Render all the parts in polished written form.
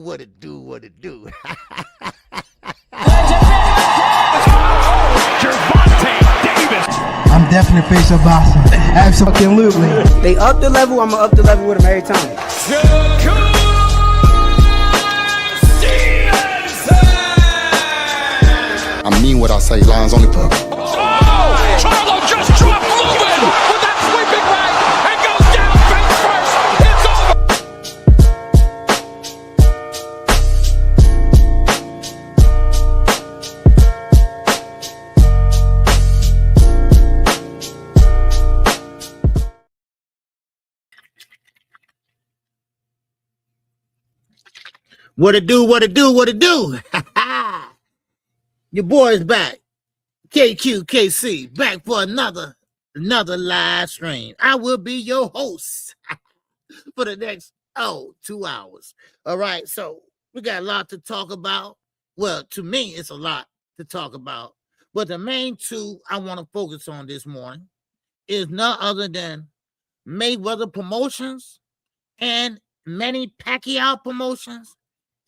What it do, what it do. I'm definitely face of boxing. Absolutely. They up the level, I'ma up the level with them every time. I mean what I say, lines on the book. Oh! Charlo just dropped Lubin with that sweeping right and goes down face first. It's over. What it do, what it do, what it do. Your boy is back. KQKC, back for another live stream. I will be your host for the next 2 hours. All right, so we got a lot to talk about. Well, to me, it's a lot to talk about. But the main two I want to focus on this morning is none other than Mayweather Promotions and Manny Pacquiao Promotions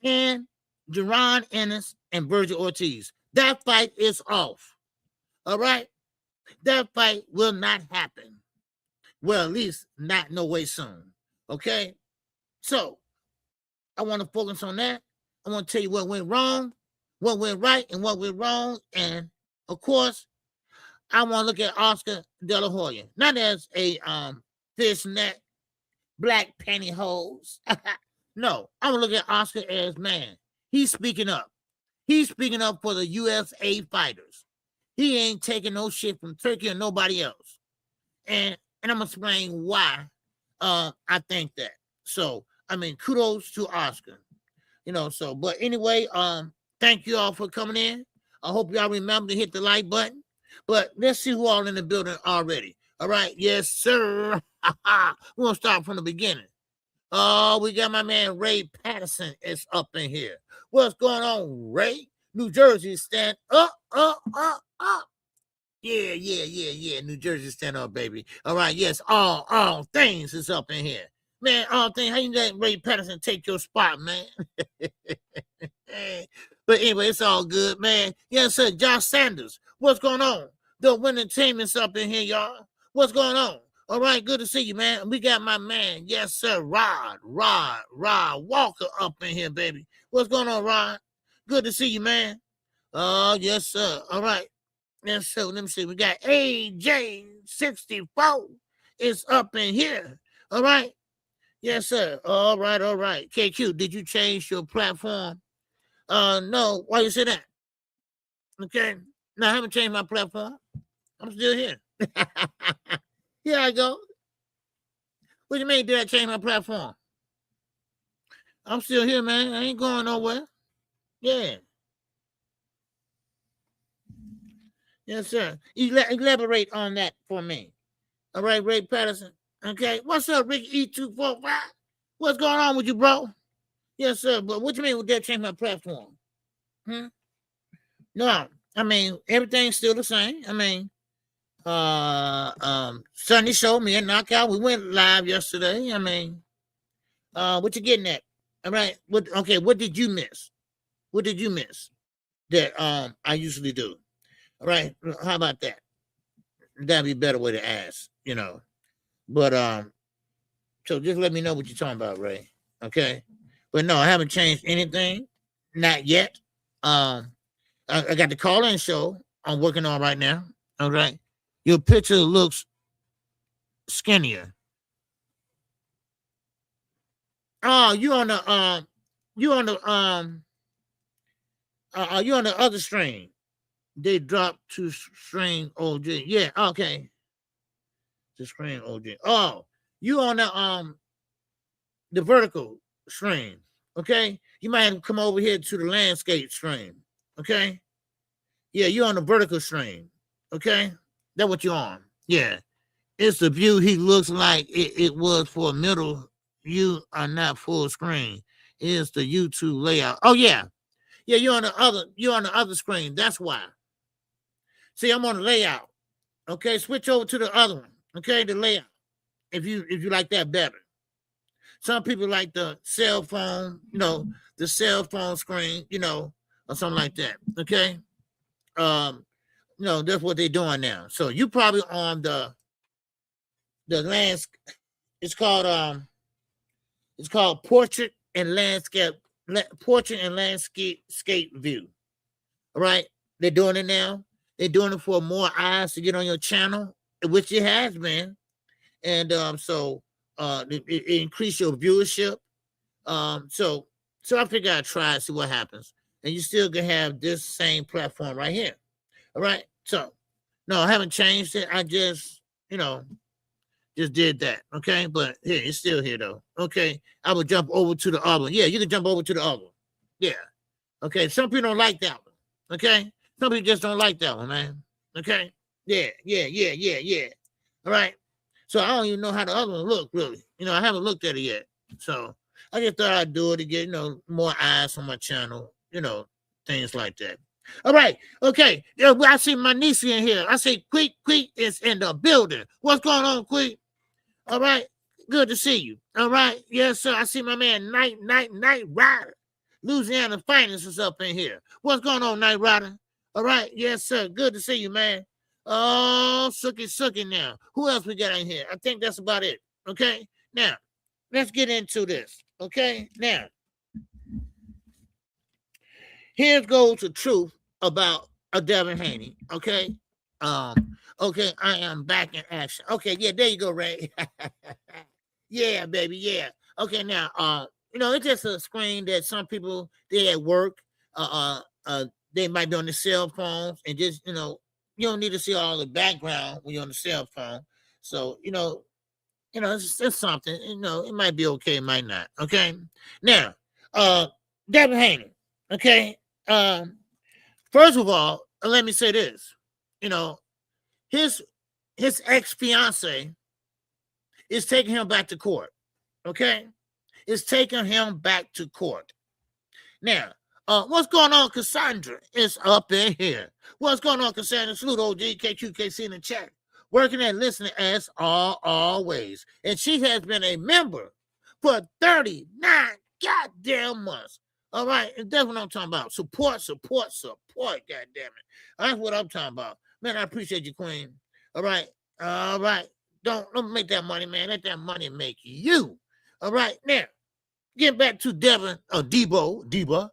and Jaron Ennis and Virgil Ortiz. That fight is off. All right? That fight will not happen. Well, at least not no way soon. Okay? So, I want to focus on that. I want to tell you what went wrong, what went right, and what went wrong. And, of course, I want to look at Oscar De La Hoya. Not as a fishnet, black pantyhose. No, I want to look at Oscar as, man, he's speaking up. He's speaking up for the USA fighters. He ain't taking no shit from Turkey or nobody else. And I'm going to explain why I think that. So, I mean, kudos to Oscar. You know, so, but anyway, thank you all for coming in. I hope y'all remember to hit the like button. But let's see who all in the building already. All right, yes, sir. We're going to start from the beginning. Oh, we got my man Ray Patterson is up in here. What's going on, Ray? New Jersey, stand up. Yeah. New Jersey, stand up, baby. All right, yes, all things is up in here. Man, all things, how you let Ray Patterson take your spot, man? But anyway, it's all good, man. Yes, sir, Josh Sanders. What's going on? The entertainment's up in here, y'all. What's going on? All right, good to see you, man. We got my man, yes, sir, Rod Walker up in here, baby. What's going on, Rod? Good to see you, man. Oh, yes, sir. All right. Yes, sir. Let me see. We got AJ64 is up in here. All right. Yes, sir. All right. KQ, did you change your platform? No. Why you say that? Okay. No, I haven't changed my platform. I'm still here. Here I go. What do you mean, did I change my platform? I'm still here, man. I ain't going nowhere. Yeah. Yes, sir. Elaborate on that for me. All right, Ray Patterson. Okay. What's up, Ricky E245? What's going on with you, bro? Yes, sir. But what you mean, would that change my platform? No. I mean, everything's still the same. I mean, Sunday show, me and Knockout. We went live yesterday. I mean, what you getting at? All right. What did you miss? What did you miss that I usually do? All right. How about that? That'd be a better way to ask, you know. But so just let me know what you're talking about, Ray. Okay. But no, I haven't changed anything. Not yet. I got the call-in show I'm working on right now. All right. Your picture looks skinnier. Oh, you on the other stream. They dropped to stream OG. Yeah, okay. To stream OG. Oh, you on the vertical stream. Okay. You might have to come over here to the landscape stream. Okay. Yeah, you on the vertical stream. Okay. That's what you're on. Yeah. It's the view he looks like it was for a middle. You are not full screen. It's the YouTube layout. Oh, yeah. Yeah, you're on the other screen. That's why. See, I'm on the layout. Okay, switch over to the other one. Okay, the layout. If you like that better. Some people like the cell phone, the cell phone screen, or something like that. Okay. That's what they're doing now. So you probably on the landscape. It's called portrait and landscape view. All right. They're doing it now. They're doing it for more eyes to get on your channel, which it has been. And so it increase your viewership. So I figure I'd try and see what happens. And you still can have this same platform right here. All right. So no, I haven't changed it. I just did that. Okay. But here, it's still here though. Okay. I would jump over to the other one. Yeah, you can jump over to the other one. Yeah. Okay. Some people don't like that one. Okay. Some people just don't like that one, man. Okay. Yeah. All right. So I don't even know how the other one look, really. I haven't looked at it yet. So I just thought I'd do it to get, more eyes on my channel, things like that. All right. Okay. Yeah, I see my niece in here. I see Quick is in the building. What's going on, Quick? All right. Good to see you. All right. Yes, sir. I see my man, Night Rider. Louisiana Finance is up in here. What's going on, Night Rider? All right. Yes, sir. Good to see you, man. Oh, Sookie now. Who else we got in here? I think that's about it. Okay. Now, let's get into this. Okay. Now, here goes the truth about a Devin Haney. Okay. Okay, I am back in action. Okay, yeah, there you go, Ray. Yeah, baby, yeah. Okay, now, it's just a screen that some people they at work, they might be on the cell phones and just, you don't need to see all the background when you're on the cell phone. So, it's something, it might be okay, it might not. Okay. Now, Devin Haney. Okay. First of all, let me say this. His ex-fiance is taking him back to court. Okay. It's taking him back to court. Now, what's going on, Cassandra? It's up in here. What's going on, Cassandra? Salute OG, KQKC in the chat. Working and listening as always. And she has been a member for 39 goddamn months. All right. And that's what I'm talking about. Support. God damn it. That's what I'm talking about. Man, I appreciate you, Queen. All right. All right. Don't make that money, man. Let that money make you. All right. Now, getting back to Devin, Deba.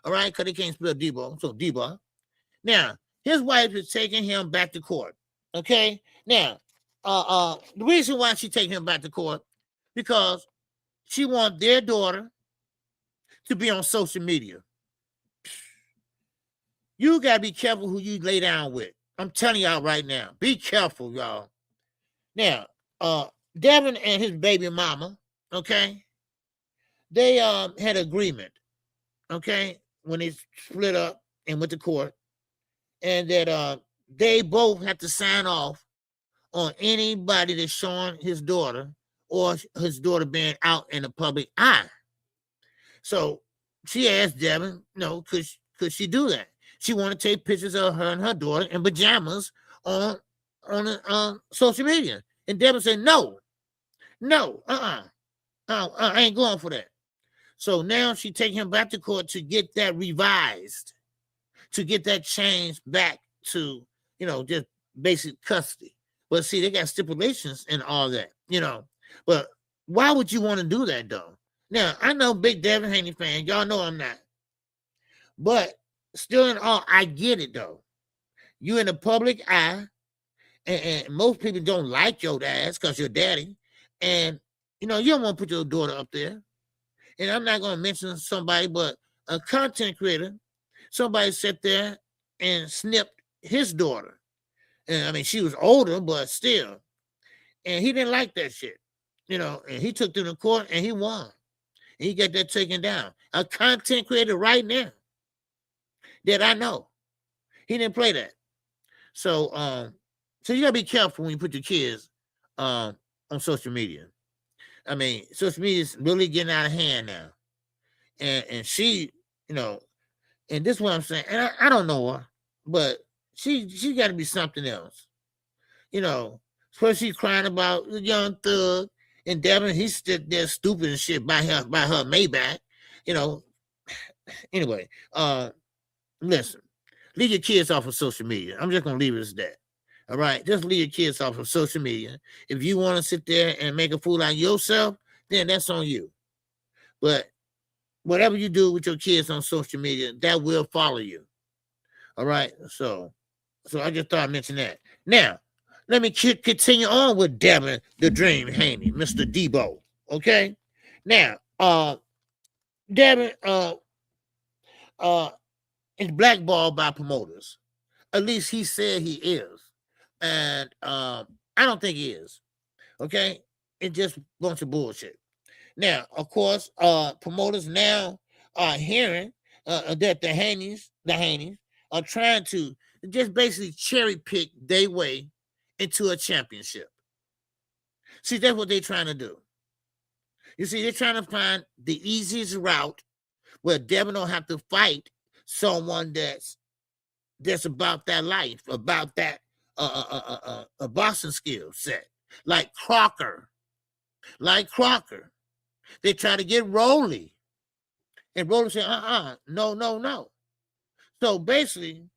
All right. Because they can't spell Debo. So Deba. Now, his wife is taking him back to court. Okay. Now, the reason why she's taking him back to court, because she wants their daughter to be on social media. You got to be careful who you lay down with. I'm telling y'all right now. Be careful, y'all. Now, Devin and his baby mama, okay, they had agreement, okay, when they split up and went to court, and that they both have to sign off on anybody that's showing his daughter or his daughter being out in the public eye. So she asked Devin, could she do that? She wanted to take pictures of her and her daughter in pajamas on social media. And Devin said, no, I ain't going for that. So now she taking him back to court to get that revised, to get that changed back to, just basic custody. But see, they got stipulations and all that, But why would you want to do that, though? Now, I know big Devin Haney fan. Y'all know I'm not. But still in all, I get it, though. You in the public eye, and most people don't like your ass because you're daddy. And, you don't want to put your daughter up there. And I'm not going to mention somebody, but a content creator, somebody sat there and snipped his daughter. And, I mean, she was older, but still. And he didn't like that shit, and he took them to court and he won. And he got that taken down. A content creator right now that I know. He didn't play that. So you gotta be careful when you put your kids on social media. I mean, social media is really getting out of hand now. And she, and this is what I'm saying, and I don't know her, but she gotta be something else. Especially crying about the Young Thug And Devin, he stood there stupid and shit by her Maybach. Anyway, listen, leave your kids off of social media. I'm just gonna leave it as that. All right, just leave your kids off of social media. If you want to sit there and make a fool out of yourself, then that's on you. But whatever you do with your kids on social media, that will follow you. All right, so I just thought I'd mention that. Now, let me continue on with Devin the Dream Haney, Mr. Debo. Okay, now, Devin is blackballed by promoters. At least he said he is. And I don't think he is. Okay? It's just a bunch of bullshit. Now, of course, promoters now are hearing that the Haneys are trying to just basically cherry pick their way into a championship. See, that's what they're trying to do. You see, they're trying to find the easiest route where Devin don't have to fight someone that's about that life, about that a boxing skill set, like Crocker. They try to get Rolly, and Rolly said, no. So basically,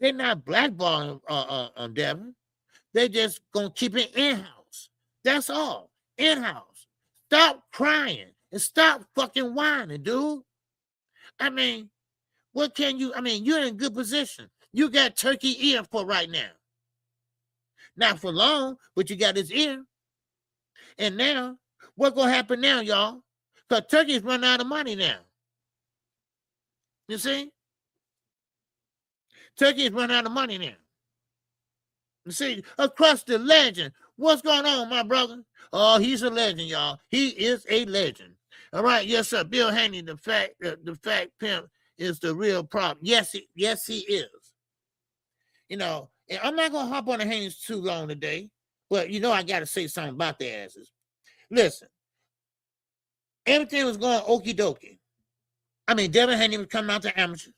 they're not blackballing on Devin. They just gonna keep it in-house. That's all. In-house. Stop crying and stop fucking whining, dude. I mean, what can you? I mean, you're in a good position. You got turkey ear for right now. Not for long, but you got his ear. And now, what's going to happen now, y'all? Because turkey's run out of money now. You see? Turkey's run out of money now. You see, across the legend. What's going on, my brother? Oh, he's a legend, y'all. He is a legend. All right, yes, sir. Bill Haney, the fact pimp is the real problem. Yes, he is. And I'm not going to hop on the Haneys too long today, but I got to say something about their asses. Listen, everything was going okie dokie. I mean, Devin Haney was coming out to amateur.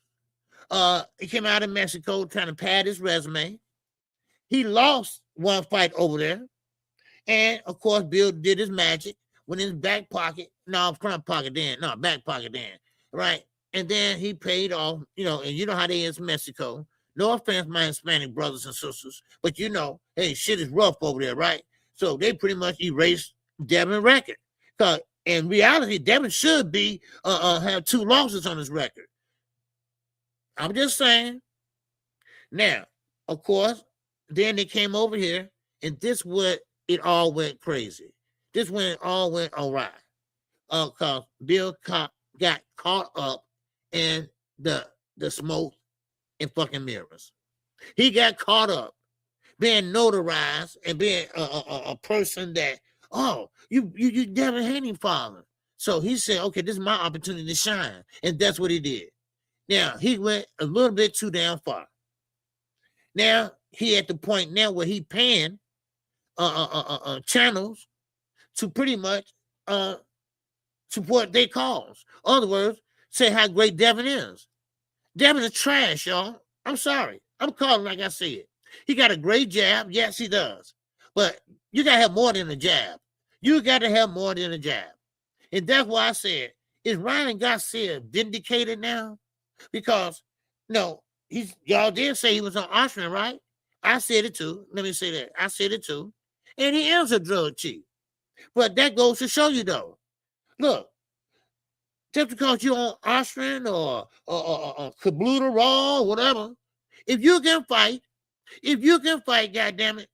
He came out of Mexico trying to pad his resume. He lost one fight over there. And, of course, Bill did his magic, went in his back pocket. No, front pocket then. No, back pocket then. Right? And then he paid off, and you know how they is in Mexico. No offense, my Hispanic brothers and sisters, but hey, shit is rough over there, right? So they pretty much erased Devin's record. Because in reality, Devin should be have 2 losses on his record. I'm just saying. Now, of course, then they came over here, and this what it all went crazy. This when it all went awry. Because Bill got caught up in the smoke and fucking mirrors. He got caught up being notarized and being a person that, you Devin Haney father. So he said, okay, this is my opportunity to shine. And that's what he did. Now, he went a little bit too damn far. Now, he at the point now where he paying channels to pretty much support their cause. In other words, say how great Devin is. Devin is trash, y'all. I'm sorry. I'm calling like I said. He got a great jab. Yes, he does. But you got to have more than a jab. You got to have more than a jab. And that's why I said, is Ryan Garcia vindicated now? Because, y'all did say he was on Austrian, right? I said it too. Let me say that. I said it too. And he is a drug chief. But that goes to show you, though. Look, just because you're on Austrian or Kabluta Raw or whatever, if you can fight, goddammit,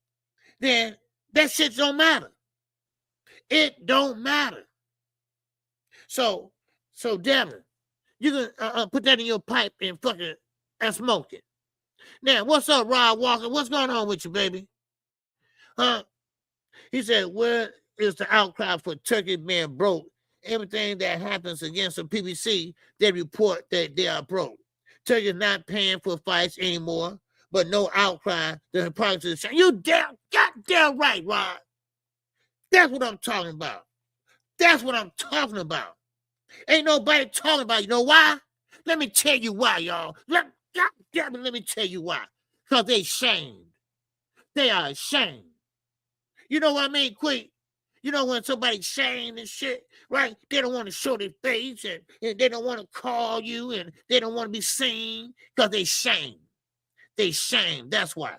then that shit don't matter. It don't matter. So Devin, you can put that in your pipe and fucking and smoke it. Now, what's up, Rod Walker? What's going on with you, baby? He said, where is the outcry for Turkey being broke? Everything that happens against the PBC, they report that they are broke. Turkey is not paying for fights anymore, but no outcry. The products of the show. You goddamn right, Rod. That's what I'm talking about. That's what I'm talking about. Ain't nobody talking about. You know why? Let me tell you why, y'all. Let me tell you why. Because they ashamed. They are ashamed. You know what I mean, Quick? You know, when somebody's shamed and shit, right? They don't want to show their face and they don't want to call you and they don't want to be seen because they shame. They shame. That's why.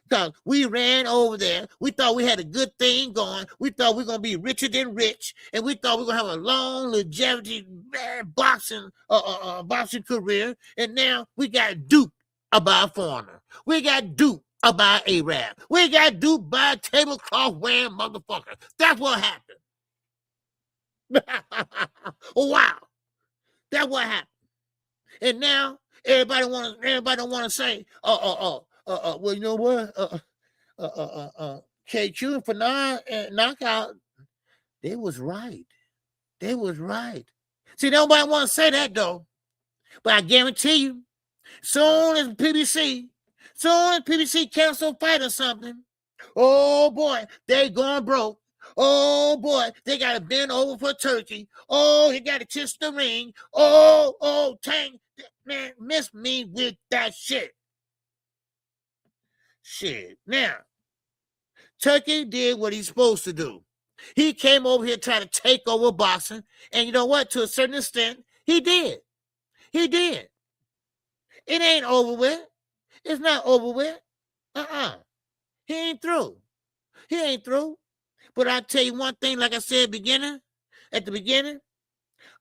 Because we ran over there. We thought we had a good thing going. We thought we were going to be richer than rich. And we thought we were going to have a long, longevity boxing career. And now we got duped by a foreigner. We got duped by Arab. We got duped by a tablecloth wearing motherfucker. That's what happened. Wow. That's what happened. And now everybody don't want to say, well, you know what? KQ and Fanon and Knockout, they was right. They was right. See, nobody want to say that though. But I guarantee you, soon as PBC cancel a fight or something, oh boy, they going broke. Oh boy, they got to bend over for turkey. Oh, he got to kiss the ring. Oh, Tank, man, miss me with that shit. Shit. Now, Turkey did what he's supposed to do. He came over here trying to take over boxing, and you know what? To a certain extent, he did. He did. It ain't over with. It's not over with. He ain't through. He ain't through. But I'll tell you one thing, like I said at the beginning,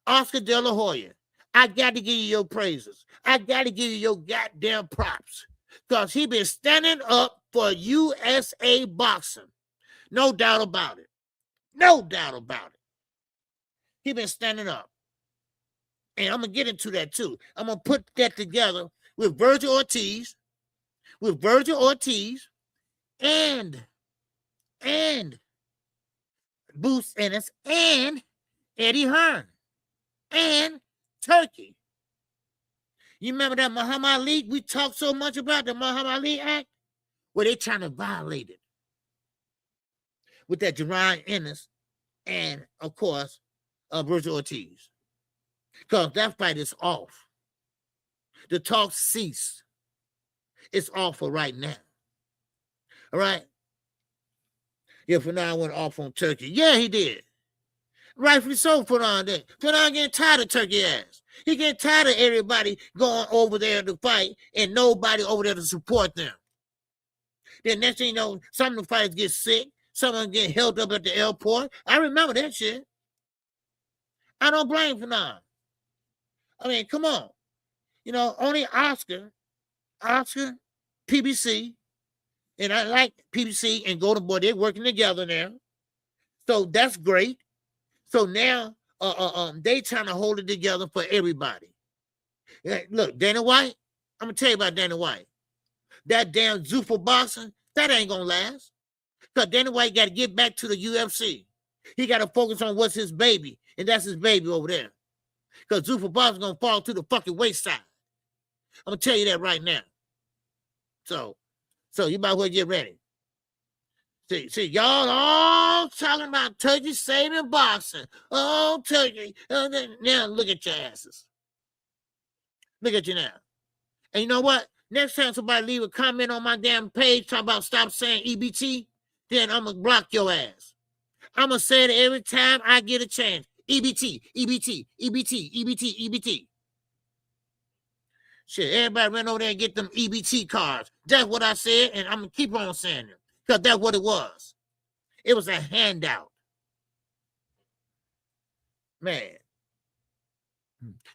Oscar De La Hoya, I got to give you your praises. I got to give you your goddamn props. Because he been standing up for USA boxing. No doubt about it. No doubt about it. He been standing up. And I'm going to get into that too. I'm going to put that together with Virgil Ortiz, and Boots Ennis, and Eddie Hearn, and Turkey. You remember that Muhammad Ali? We talked so much about the Muhammad Ali Act. Well, they trying to violate it with that Jerron Ennis and, of course, Virgil Ortiz. Because that fight is off. The talk ceased. It's off for right now. All right? Yeah, Fanon went off on Turkey. Yeah, he did. Rightfully so, Fanon did. Fanon getting tired of Turkey ass. He getting tired of everybody going over there to fight and nobody over there to support them. Then next thing you know, some of the fighters get sick. Some of them get held up at the airport. I remember that shit. I don't blame Fanon. I mean, come on. You know, only Oscar, PBC, and I like PBC and Golden Boy. They're working together now. So that's great. So now they trying to hold it together for everybody. Look, Dana White, I'm going to tell you about Dana White. That damn Zuffa boxing, that ain't going to last. Because Dana White got to get back to the UFC. He got to focus on what's his baby, and that's his baby over there. Because Zuffa boxing going to fall to the fucking wayside. I'm going to tell you that right now. So you might as well get ready. See, y'all all talking about Turkey saving boxing. Oh, Turkey. Now look at your asses. Look at you now. And you know what? Next time somebody leave a comment on my damn page talking about stop saying EBT, then I'm going to block your ass. I'm going to say it every time I get a chance. EBT, EBT, EBT, EBT, EBT. Shit, everybody ran over there and get them EBT cards. That's what I said, and I'm going to keep on saying it. Because that's what it was. It was a handout. Man.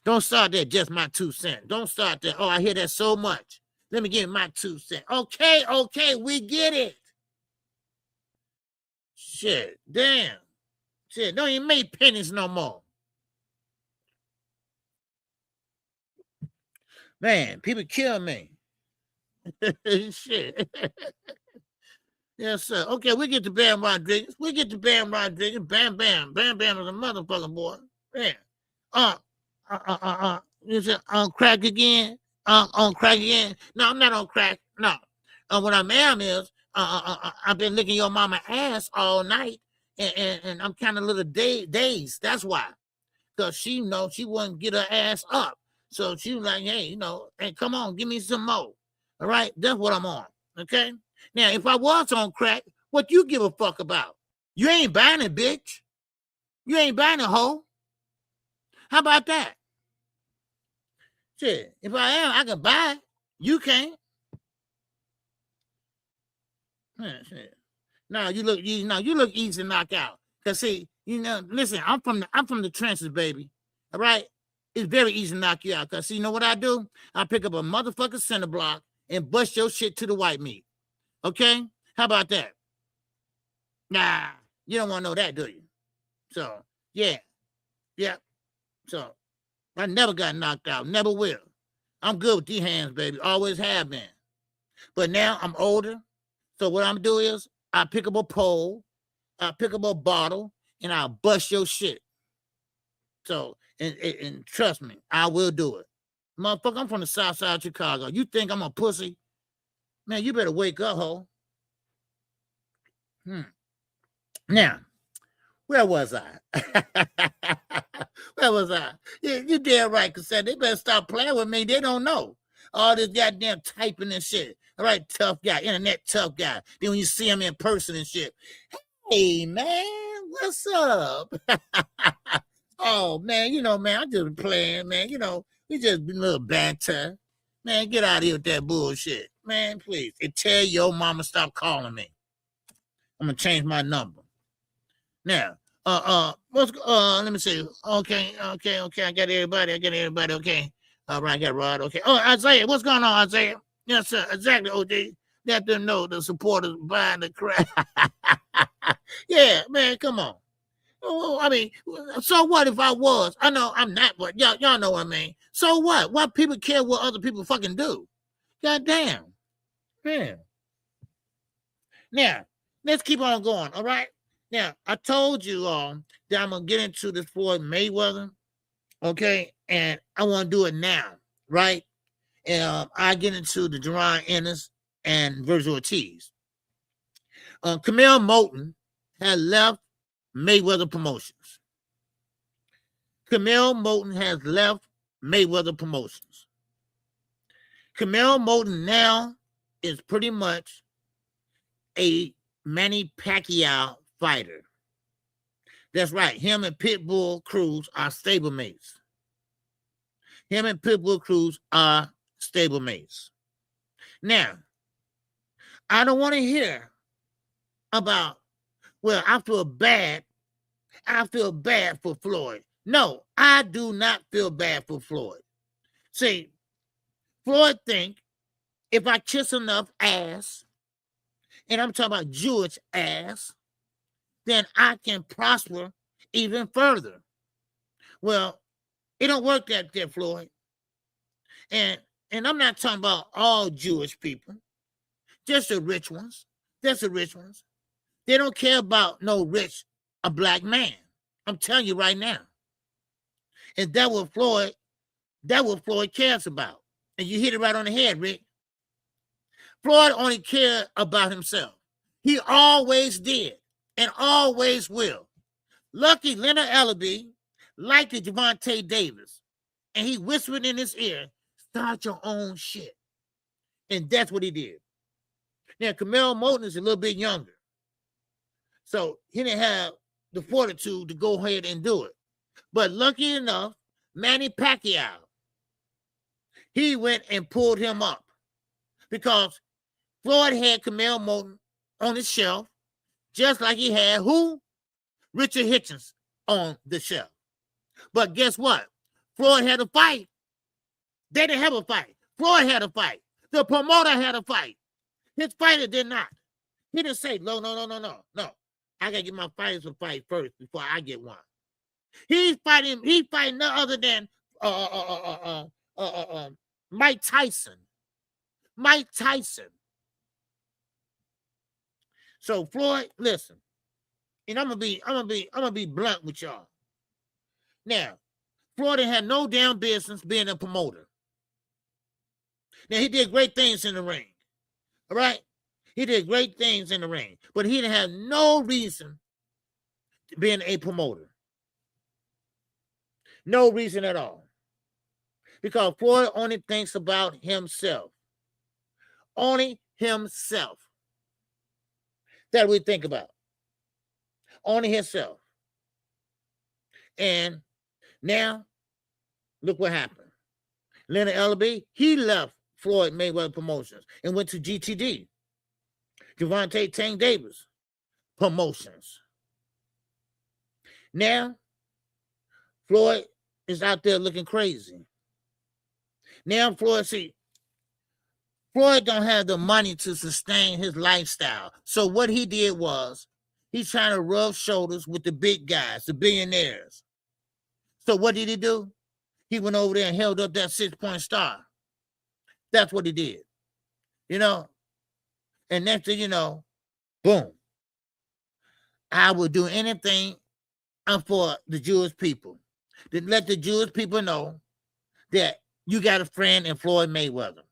Don't start there, just my 2 cents. Don't start there. Oh, I hear that so much. Let me give my 2 cents. Okay, we get it. Shit, damn. Shit, don't even make pennies no more. Man, people kill me. Shit. Yes, sir. Okay, we get to Bam Rodriguez. Bam Bam. Bam Bam is a motherfucking boy. Man. You said on crack again? On crack again? No, I'm not on crack. No. What I am is, I've been licking your mama ass all night, and I'm kind of a little dazed. That's why. Because she knows she wouldn't get her ass up. So she was like, hey, hey, come on, give me some more. All right? That's what I'm on. Okay? Now, if I was on crack, what you give a fuck about? You ain't buying it, bitch. You ain't buying a hoe. How about that? Shit, if I am, I can buy it. You can't. Shit. No, you look easy to knock out. Cause see, listen, I'm from the trenches, baby. All right, it's very easy to knock you out. Cause see, you know what I do? I pick up a motherfucking center block and bust your shit to the white meat. Okay, how about that? Nah, you don't want to know that, do you? So yeah. So I never got knocked out, never will. I'm good with these hands, baby. Always have been. But now I'm older. So what I'm doing is I pick up a pole, I pick up a bottle, and I'll bust your shit. So, and trust me, I will do it. Motherfucker, I'm from the south side of Chicago. You think I'm a pussy? Man, you better wake up, ho. Now, where was I? Where was I? You damn right, Cassette. They better stop playing with me. They don't know. All this goddamn typing and shit. All right, tough guy, internet tough guy. Then when you see him in person and shit, hey, man, what's up? Oh, man, man, I'm just playing, man. We just a little banter. Man, get out of here with that bullshit. Man, please. And tell your mama stop calling me. I'm going to change my number. Now, let me see. Okay. I got everybody. Okay. All right, I got Rod. Okay. Oh, Isaiah, what's going on, Isaiah? Yes, sir. Exactly, OJ. Let them know the supporters buying the crap. Yeah, man, come on. Oh, I mean, so what if I was? I know I'm not, but y'all know what I mean. So what? Why people care what other people fucking do? God damn. Man. Now, let's keep on going, all right? Now, I told you all that I'm going to get into this Floyd Mayweather, okay? And I want to do it now, right? And I get into the Jerron Ennis and Virgil Ortiz. Cumel Moulton had left Mayweather Promotions. Cumel Moulton has left Mayweather Promotions. Cumel Moulton now is pretty much a Manny Pacquiao fighter. That's right. Him and Pitbull Cruz are stablemates. Now, I don't want to hear about, well, I feel bad for Floyd. No, I do not feel bad for Floyd. See, Floyd think if I kiss enough ass, and I'm talking about Jewish ass, then I can prosper even further. Well, it don't work that there, Floyd. And I'm not talking about all Jewish people, just the rich ones. They don't care about no rich, a black man. I'm telling you right now. And that's what Floyd cares about. And you hit it right on the head, Rick. Floyd only cared about himself. He always did and always will. Lucky Leonard Ellaby liked the Gervonta Davis, and he whispered in his ear, start your own shit. And that's what he did. Now, Cumel Moulton is a little bit younger, so he didn't have the fortitude to go ahead and do it. But lucky enough, Manny Pacquiao, he went and pulled him up because Floyd had Cumel Moulton on his shelf, just like he had who? Richard Hitchens on the shelf. But guess what? Floyd had a fight. They didn't have a fight. Floyd had a fight. The promoter had a fight. His fighter did not. He didn't say, no. I gotta get my fighters to fight first before I get one. He's fighting none other than Mike Tyson. So Floyd, listen, and I'm gonna be blunt with y'all. Now, Floyd had no damn business being a promoter. Now he did great things in the ring. All right? He did great things in the ring, but he didn't have no reason to being a promoter. No reason at all. Because Floyd only thinks about himself. Only himself. That we think about. only himself. And now, look what happened. Leonard Ellaby, he left Floyd Mayweather Promotions and went to GTD, Gervonta Tank Davis Promotions. Now, Floyd is out there looking crazy. Now, Floyd don't have the money to sustain his lifestyle. So what he did was, he's trying to rub shoulders with the big guys, the billionaires. So what did he do? He went over there and held up that 6-point star. That's what he did. You know? And next thing you know, boom. I will do anything for the Jewish people. To let the Jewish people know that you got a friend in Floyd Mayweather.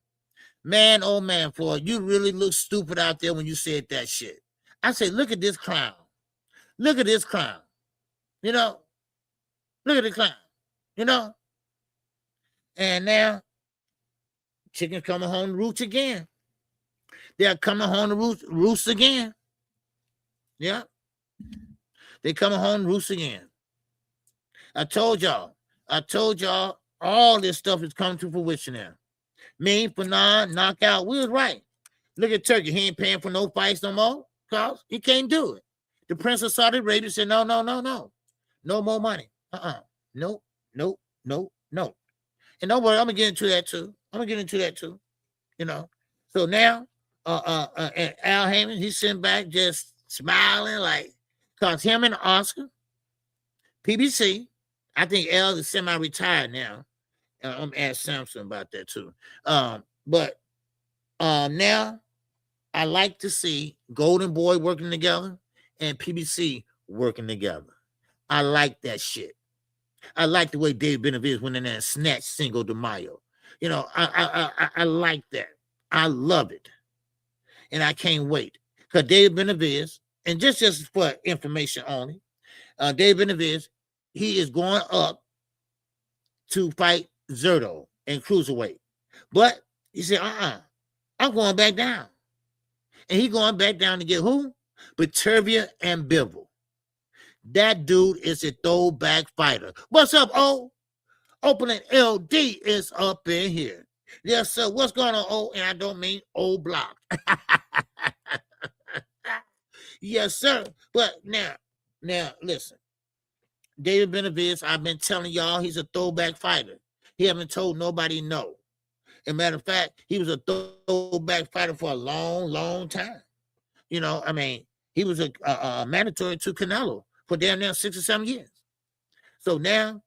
Man, oh man, Floyd, you really look stupid out there when you said that shit. I say, look at this clown. Look at this clown. You know? Look at the clown. You know? And now, chickens coming home to roost again. They're coming home to roost again. Yeah. They coming home to roost again. I told y'all, all this stuff is coming to fruition now. Me, Fanon, knockout, we was right. Look at Turkey. He ain't paying for no fights no more because he can't do it. The Prince of Saudi Arabia said, no. No more money. No. And don't worry, I'm going to get into that too. You know. So now, and Al Heyman, he's sitting back just smiling like, because him and Oscar, PBC, I think Al is semi-retired now. I'm asking Samson about that too. But now I like to see Golden Boy working together and PBC working together. I like that shit. I like the way Dave Benavidez went in there and snatched Cinco de Mayo. You know, I like that. I love it. And I can't wait. Because Dave Benavidez, and just for information only, Dave Benavidez, he is going up to fight Zurdo in cruiserweight. But he said, I'm going back down. And he going back down to get who? Beterviev and Bivol. That dude is a throwback fighter. What's up, O? Opening LD is up in here. Yes, sir. What's going on, O? And I don't mean O Block. Yes, sir. But now, listen. David Benavidez, I've been telling y'all he's a throwback fighter. He haven't told nobody no. As a matter of fact, he was a throwback fighter for a long, long time. You know, I mean, he was a mandatory to Canelo for damn near 6 or 7 years. So now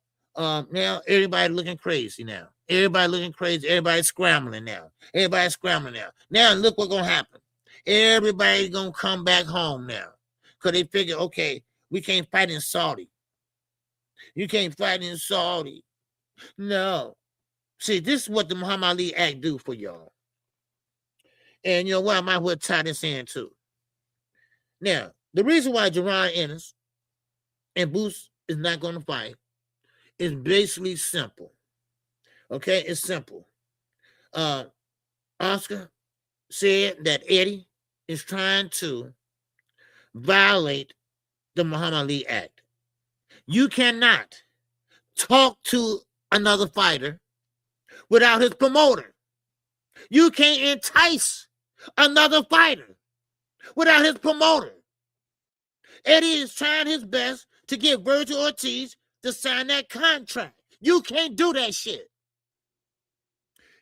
everybody looking crazy now. Everybody looking crazy. Everybody's scrambling now. Now look what's going to happen. Everybody's going to come back home now. Because they figure, okay, we can't fight in Saudi. You can't fight in Saudi. No. See, this is what the Muhammad Ali Act do for y'all. And you know what? I might well tie this in too. Now, the reason why Jerron Ennis and Boots is not going to fight is basically simple. Okay? It's simple. Oscar said that Eddie is trying to violate the Muhammad Ali Act. You cannot talk to another fighter without his promoter. You can't entice another fighter without his promoter. Eddie is trying his best to get Virgil Ortiz to sign that contract. You can't do that shit.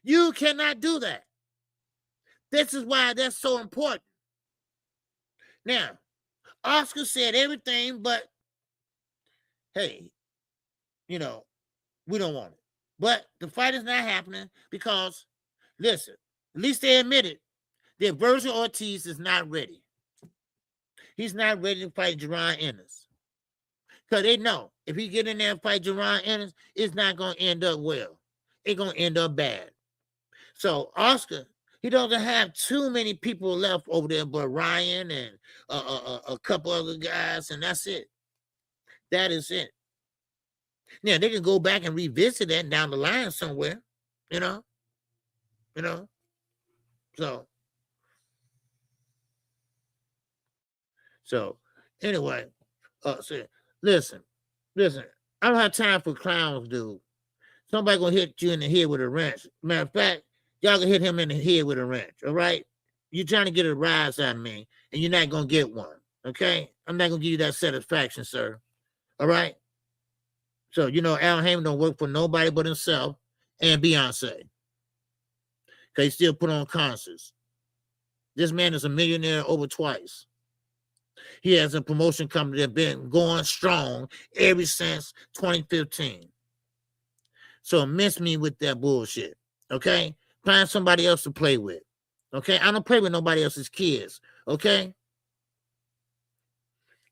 You cannot do that. This is why that's so important. Now, Oscar said everything, but hey, you know, we don't want it. But the fight is not happening because, listen, at least they admitted that Virgil Ortiz is not ready. He's not ready to fight Jerron Ennis. Because they know if he get in there and fight Jerron Ennis, it's not going to end up well. It's going to end up bad. So Oscar, he doesn't have too many people left over there but Ryan and a couple other guys, and that's it. That is it. Now, they can go back and revisit that down the line somewhere, you know. So anyway, So, listen. I don't have time for clowns, dude. Somebody gonna hit you in the head with a wrench. Matter of fact, y'all gonna hit him in the head with a wrench. All right? You're trying to get a rise out of me, and you're not gonna get one. Okay? I'm not gonna give you that satisfaction, sir. All right? So Al Heyman don't work for nobody but himself and Beyonce. Cause he still put on concerts. This man is a millionaire over twice. He has a promotion company that's been going strong ever since 2015. So miss me with that bullshit. Okay? Find somebody else to play with. Okay? I don't play with nobody else's kids. Okay?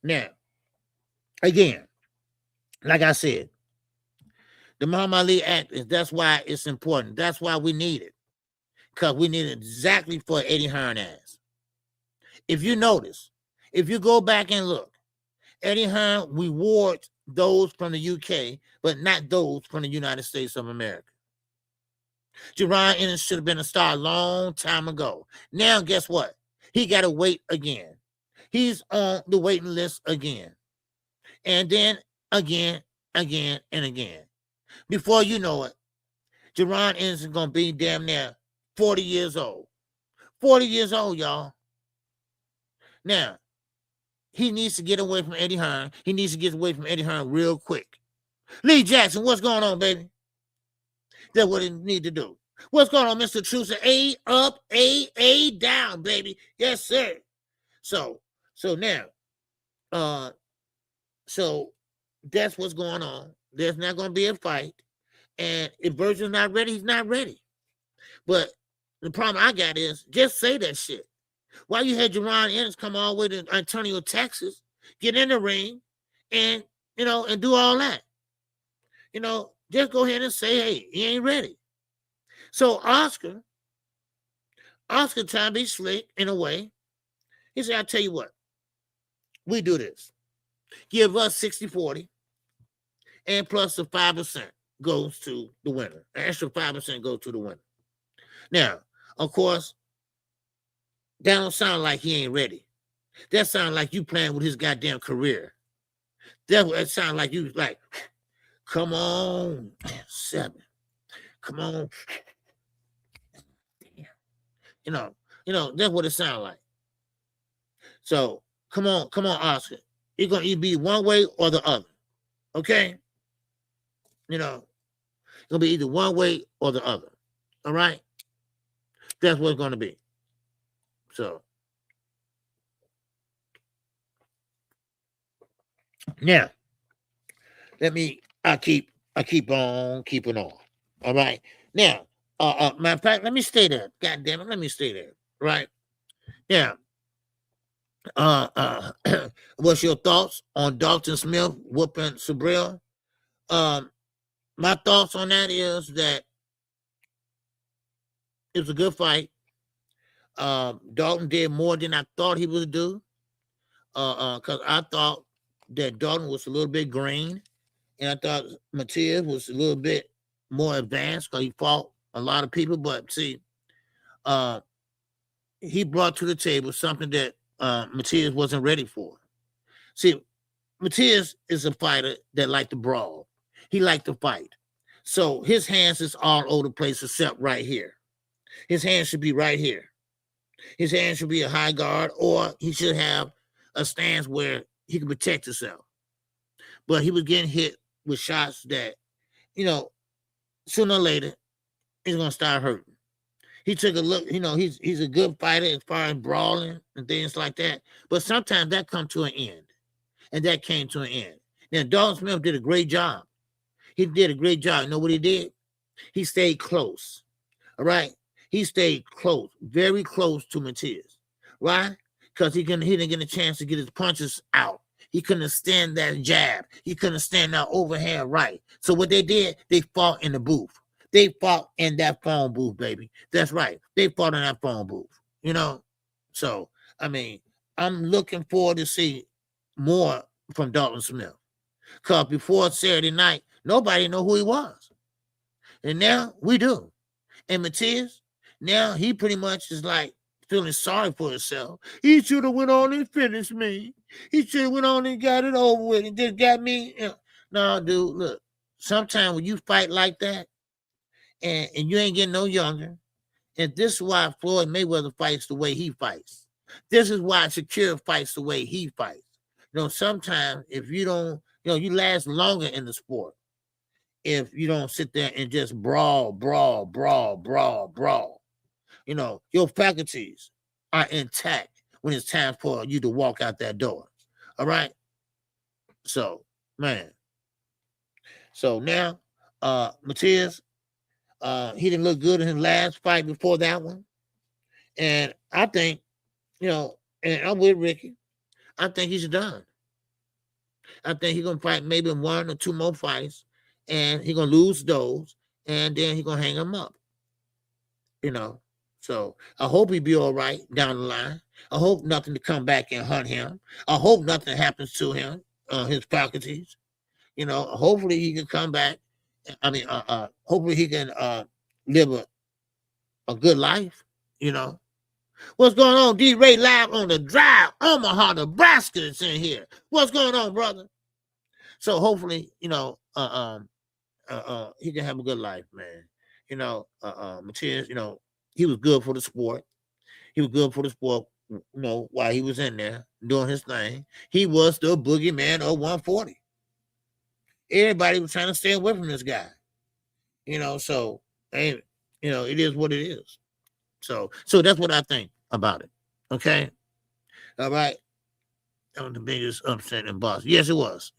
Now, again, like I said, the Muhammad Ali Act that's why it's important. That's why we need it. Because we need it exactly for Eddie Hearn ass. If you notice, if you go back and look, Eddie Hearn rewards those from the UK, but not those from the United States of America. Jerron Ennis should have been a star a long time ago. Now, guess what? He got to wait again. He's on the waiting list again. And then again, and again. Before you know it, Jerron Ennis is going to be damn near 40 years old. 40 years old, y'all. Now, he needs to get away from Eddie Hearn. He needs to get away from Eddie Hearn real quick. Lee Jackson, what's going on, baby? That's what he need to do. What's going on, Mr. Truce? A up, A down, baby. Yes, sir. So now, so that's what's going on. There's not going to be a fight. And if Virgil's not ready, he's not ready. But the problem I got is just say that shit. Why you had Jerron Ennis come all the way to Antonio, Texas, get in the ring and, and do all that. Just go ahead and say, hey, he ain't ready. So Oscar trying to be slick in a way. He said, I'll tell you what, we do this. Give us 60-40 and plus the 5% goes to the winner. An extra 5% goes to the winner. Now, of course, that don't sound like he ain't ready. That sounds like you playing with his goddamn career. That sounds like you like, come on, 7. Come on. That's what it sounds like. So come on, Oscar. It's gonna either be one way or the other. Okay? It's gonna be either one way or the other. All right? That's what it's gonna be. So now I keep on keeping on. All right. Now, matter of fact, let me stay there. God damn it, let me stay there. Right. Now, what's your thoughts on Dalton Smith whooping Subriel? My thoughts on that is that it was a good fight. Dalton did more than I thought he would do. Because I thought that Dalton was a little bit green, and I thought Matias was a little bit more advanced because he fought a lot of people. But see, he brought to the table something that Matias wasn't ready for. See, Matias is a fighter that liked to brawl. He liked to fight. So his hands is all over the place except right here. His hands should be right here. His hands should be a high guard, or he should have a stance where he can protect himself. But he was getting hit with shots that, sooner or later, he's going to start hurting. He took a look, he's a good fighter as far as brawling and things like that. But sometimes that comes to an end. And that came to an end. Now, Dalton Smith did a great job. He did a great job. You know what he did? He stayed close. All right? He stayed close, very close to Matias. Why? Because he didn't get a chance to get his punches out. He couldn't stand that jab. He couldn't stand that overhand right. So what they did, they fought in the booth. They fought in that phone booth, baby. That's right. They fought in that phone booth, So, I'm looking forward to see more from Dalton Smith. Because before Saturday night, nobody knew who he was. And now we do. And Matias, now he pretty much is like feeling sorry for himself. He should have went on and finished me. He should have went on and got it over with and just got me. No, dude, look. Sometimes when you fight like that, and you ain't getting no younger, and this is why Floyd Mayweather fights the way he fights. This is why Shakur fights the way he fights. Sometimes if you don't, you last longer in the sport if you don't sit there and just brawl. Your faculties are intact when it's time for you to walk out that door. All right? So, man. So now, Matias, he didn't look good in his last fight before that one. And I think, and I'm with Ricky, I think he's done. I think he's going to fight maybe 1 or 2 more fights, and he's going to lose those, and then he's going to hang them up. So I hope he be all right down the line. I hope nothing to come back and hunt him. I hope nothing happens to him, his faculties. Hopefully he can come back. Hopefully he can live a good life, What's going on? D-Ray live on the drive. Omaha, Nebraska is in here. What's going on, brother? So hopefully, he can have a good life, man. Matias, he was good for the sport. He was good for the sport, while he was in there doing his thing. He was the boogeyman of 140. Everybody was trying to stay away from this guy. So, it is what it is. So that's what I think about it. Okay? All right? That was the biggest upset in Boston. Yes, it was.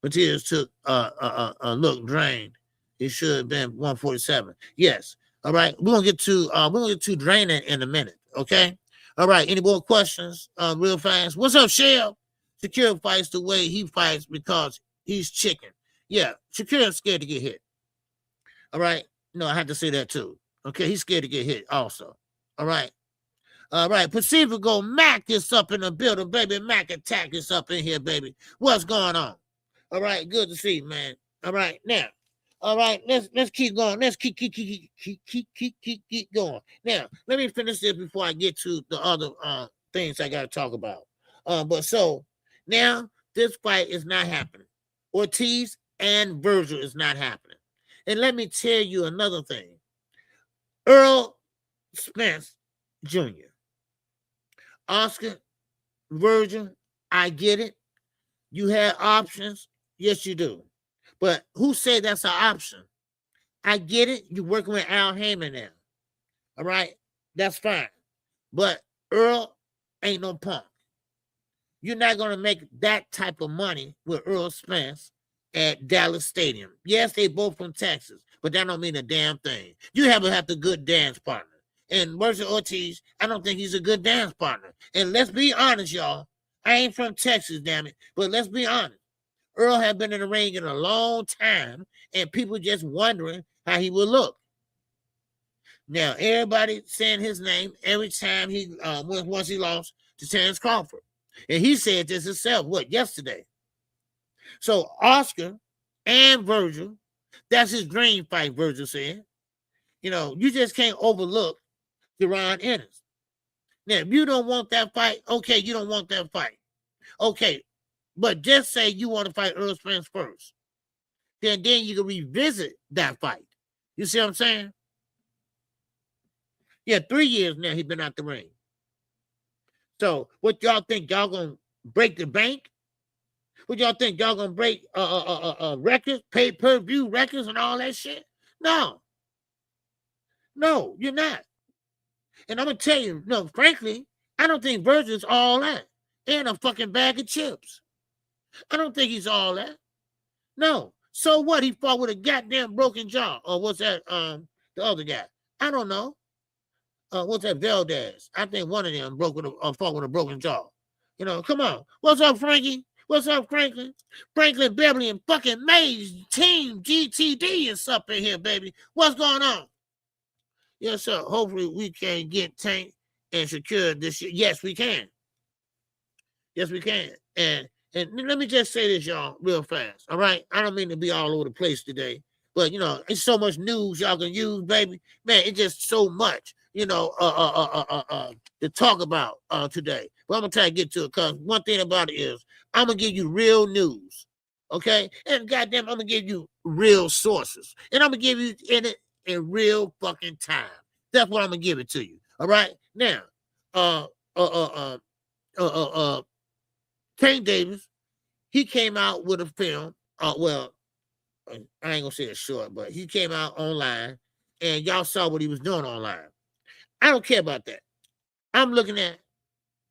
Matias took a look drained. It should have been 147. Yes. All right. We're gonna get to draining in a minute. Okay. All right. Any more questions? Real fast. What's up, Shell? Shakur fights the way he fights because he's chicken. Yeah, Shakur's scared to get hit. All right. No, I had to say that too. Okay, he's scared to get hit also. All right. Pacifico Mac is up in the building, baby. Mac Attack is up in here, baby. What's going on? All right, good to see you, man. All right, now. All right, let's keep going. Let's keep going. Now, let me finish this before I get to the other things I got to talk about. But so now this fight is not happening. Ortiz and Virgil is not happening. And let me tell you another thing. Earl Spence Jr., Oscar, Virgil, I get it. You had options. Yes, you do. But who said that's an option? I get it. You're working with Al Heyman now. All right? That's fine. But Earl ain't no punk. You're not going to make that type of money with Earl Spence at Dallas Stadium. Yes, they both from Texas, but that don't mean a damn thing. You haven't had the good dance partner. And Virgil Ortiz, I don't think he's a good dance partner. And let's be honest, y'all. I ain't from Texas, damn it. But let's be honest. Earl had been in the ring in a long time, and people just wondering how he would look. Now, everybody saying his name every time he once he lost to Terrence Crawford. And he said this himself, yesterday. So Oscar and Virgil, that's his dream fight, Virgil said. You just can't overlook Deron Ennis. Now, if you don't want that fight, okay, you don't want that fight. Okay, but just say you want to fight Earl Spence first. Then you can revisit that fight. You see what I'm saying? Yeah, 3 years now he's been out the ring. So what y'all think? Y'all gonna break the bank? What y'all think? Y'all gonna break records, pay-per-view records and all that shit? No, you're not. And I'm gonna tell you, no, frankly, I don't think Virgil's all that. And a fucking bag of chips. I don't think he's all that. No. So what? He fought with a goddamn broken jaw. Or what's that? The other guy. I don't know. What's that? Valdez. I think one of them fought with a broken jaw. Come on. What's up, Frankie? What's up, Franklin? Franklin Beverly and fucking Mays team GTD is up in here, baby. What's going on? Yes, sir. Hopefully we can get Tank and Shakur this year. Yes, we can. Yes, we can. And let me just say this, y'all, real fast. All right? I don't mean to be all over the place today, but it's so much news y'all can use, baby. Man, it's just so much, to talk about today. But I'm gonna try to get to it because one thing about it is I'm gonna give you real news, okay? And goddamn, I'm gonna give you real sources, and I'm gonna give you in real fucking time. That's what I'm gonna give it to you. All right, now, Tank Davis, he came out with a film. Well, I ain't gonna say it's short, but he came out online, and y'all saw what he was doing online. I don't care about that. I'm looking at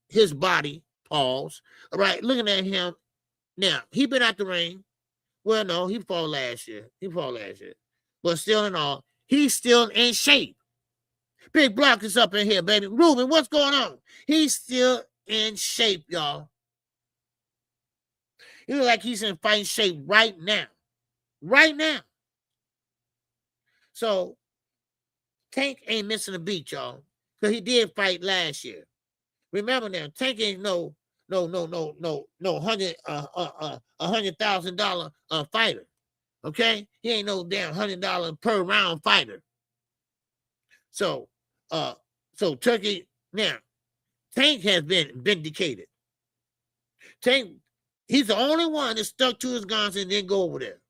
his body, pause. All right, looking at him now. He been out the ring. Well, no, he fought last year. But still in all, he's still in shape. Big Block is up in here, baby. Ruben, what's going on? He's still in shape, y'all. He look like he's in fighting shape right now. Right now. So, Tank ain't missing a beat, y'all. Because he did fight last year. Remember now, Tank ain't no $100,000 fighter. Okay? He ain't no damn $100 per round fighter. So Turkey, now, Tank has been vindicated. Tank, he's the only one that stuck to his guns and didn't go over there.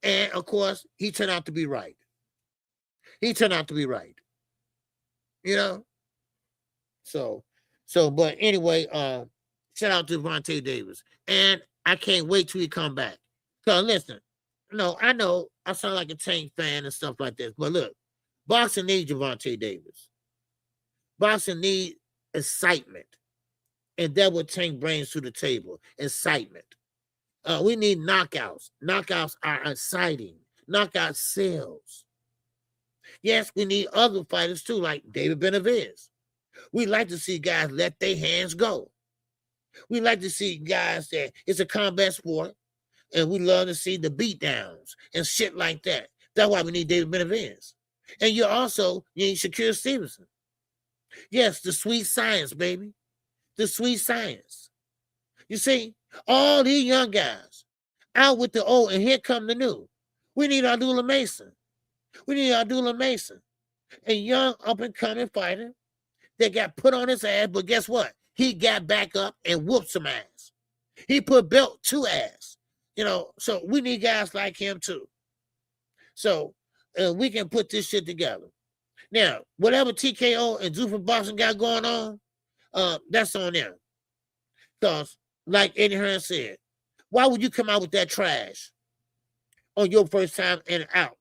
And of course, he turned out to be right. You know? But anyway, shout out to Vontae Davis. And I can't wait till he come back. So listen, I know I sound like a Tank fan and stuff like this, but look, boxing needs Vontae Davis. Boxing needs excitement. And that's what Tank brings to the table, excitement. We need knockouts. Knockouts are exciting. Knockout sells. Yes, we need other fighters too, like David Benavidez. We like to see guys let their hands go. We like to see guys that it's a combat sport, and we love to see the beatdowns and shit like that. That's why we need David Benavidez. And you need Shakur Stevenson. Yes, the sweet science, baby. The sweet science. You see, all these young guys out with the old, and here come the new. We need Abdullah Mason. A young up-and-coming fighter that got put on his ass, but guess what? He got back up and whooped some ass. He put belt to ass. So we need guys like him too. So we can put this shit together. Now, whatever TKO and Zuffa Boxing got going on, that's on them. Because, like Eddie Hearn said, why would you come out with that trash on your first time in and out?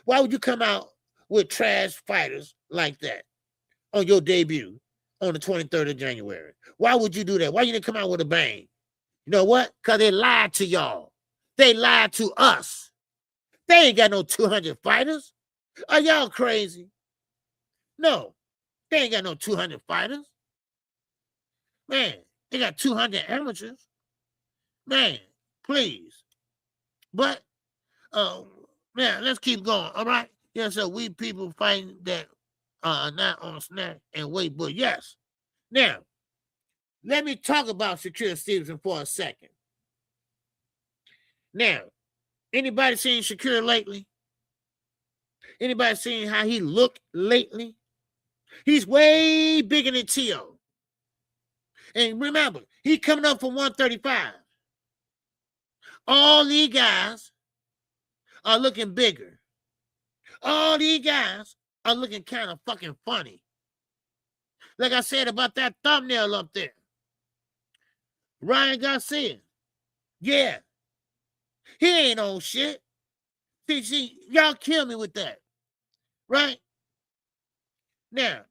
Why would you come out with trash fighters like that on your debut on the 23rd of January? Why would you do that? Why you didn't come out with a bang? You know what? Because they lied to y'all. They lied to us. They ain't got no 200 fighters. Are y'all crazy? No, they ain't got no 200 fighters. Man, they got 200 amateurs. Man, please. But, man, let's keep going, all right? Yeah, so we people fighting that not on snack and weight, but yes. Now, let me talk about Shakur Stevenson for a second. Now, anybody seen Shakur lately? Anybody seen how he looked lately? He's way bigger than T.O. And remember, he coming up from 135. All these guys are looking bigger. All these guys are looking kind of fucking funny. Like I said about that thumbnail up there. Ryan Garcia. Yeah. He ain't on shit. See, y'all kill me with that. Right? Now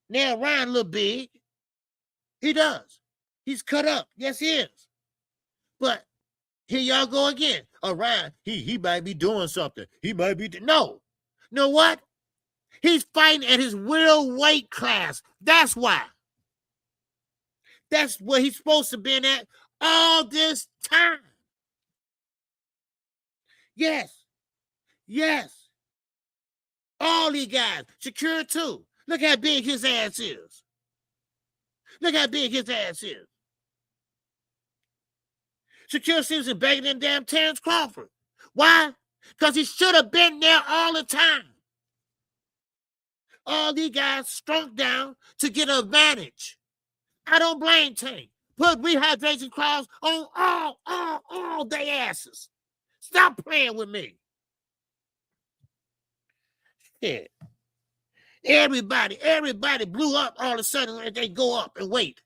Ryan look big. He does. He's cut up. Yes, he is. But here y'all go again. Ryan, he might be doing something. He might be... No. You know what? He's fighting at his real weight class. That's why. That's where he's supposed to be at all this time. Yes. All these guys. Shakur too. Look how big his ass is. Shakur Stevenson bigger than damn Terrence Crawford. Why? Because he should have been there all the time. All these guys strunk down to get an advantage. I don't blame Tank. Put rehydration clause on all their asses. Stop playing with me. Shit. Everybody blew up all of a sudden when they go up and wait.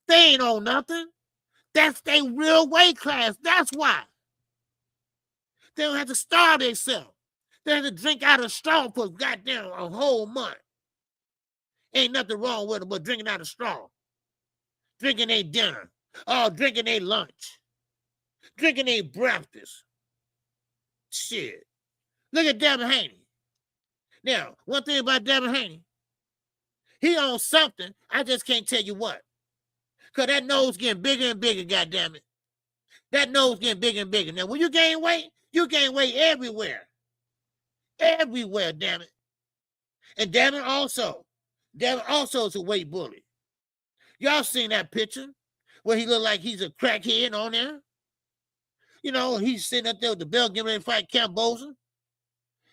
They ain't on nothing. That's their real weight class. That's why. They don't have to starve themselves. They have to drink out of straw for goddamn a whole month. Ain't nothing wrong with it but drinking out of straw. Drinking their dinner. Oh, drinking their lunch. Drinking their breakfast. Shit. Look at Devin Haney. Now, one thing about Devin Haney, he owns something. I just can't tell you what. Because that nose getting bigger and bigger, goddammit. That nose getting bigger and bigger. Now, when you gain weight everywhere. Everywhere, damn it. And Devin also is a weight bully. Y'all seen that picture where he look like he's a crackhead on there? You know, he's sitting up there with the belt getting ready to fight Camboza.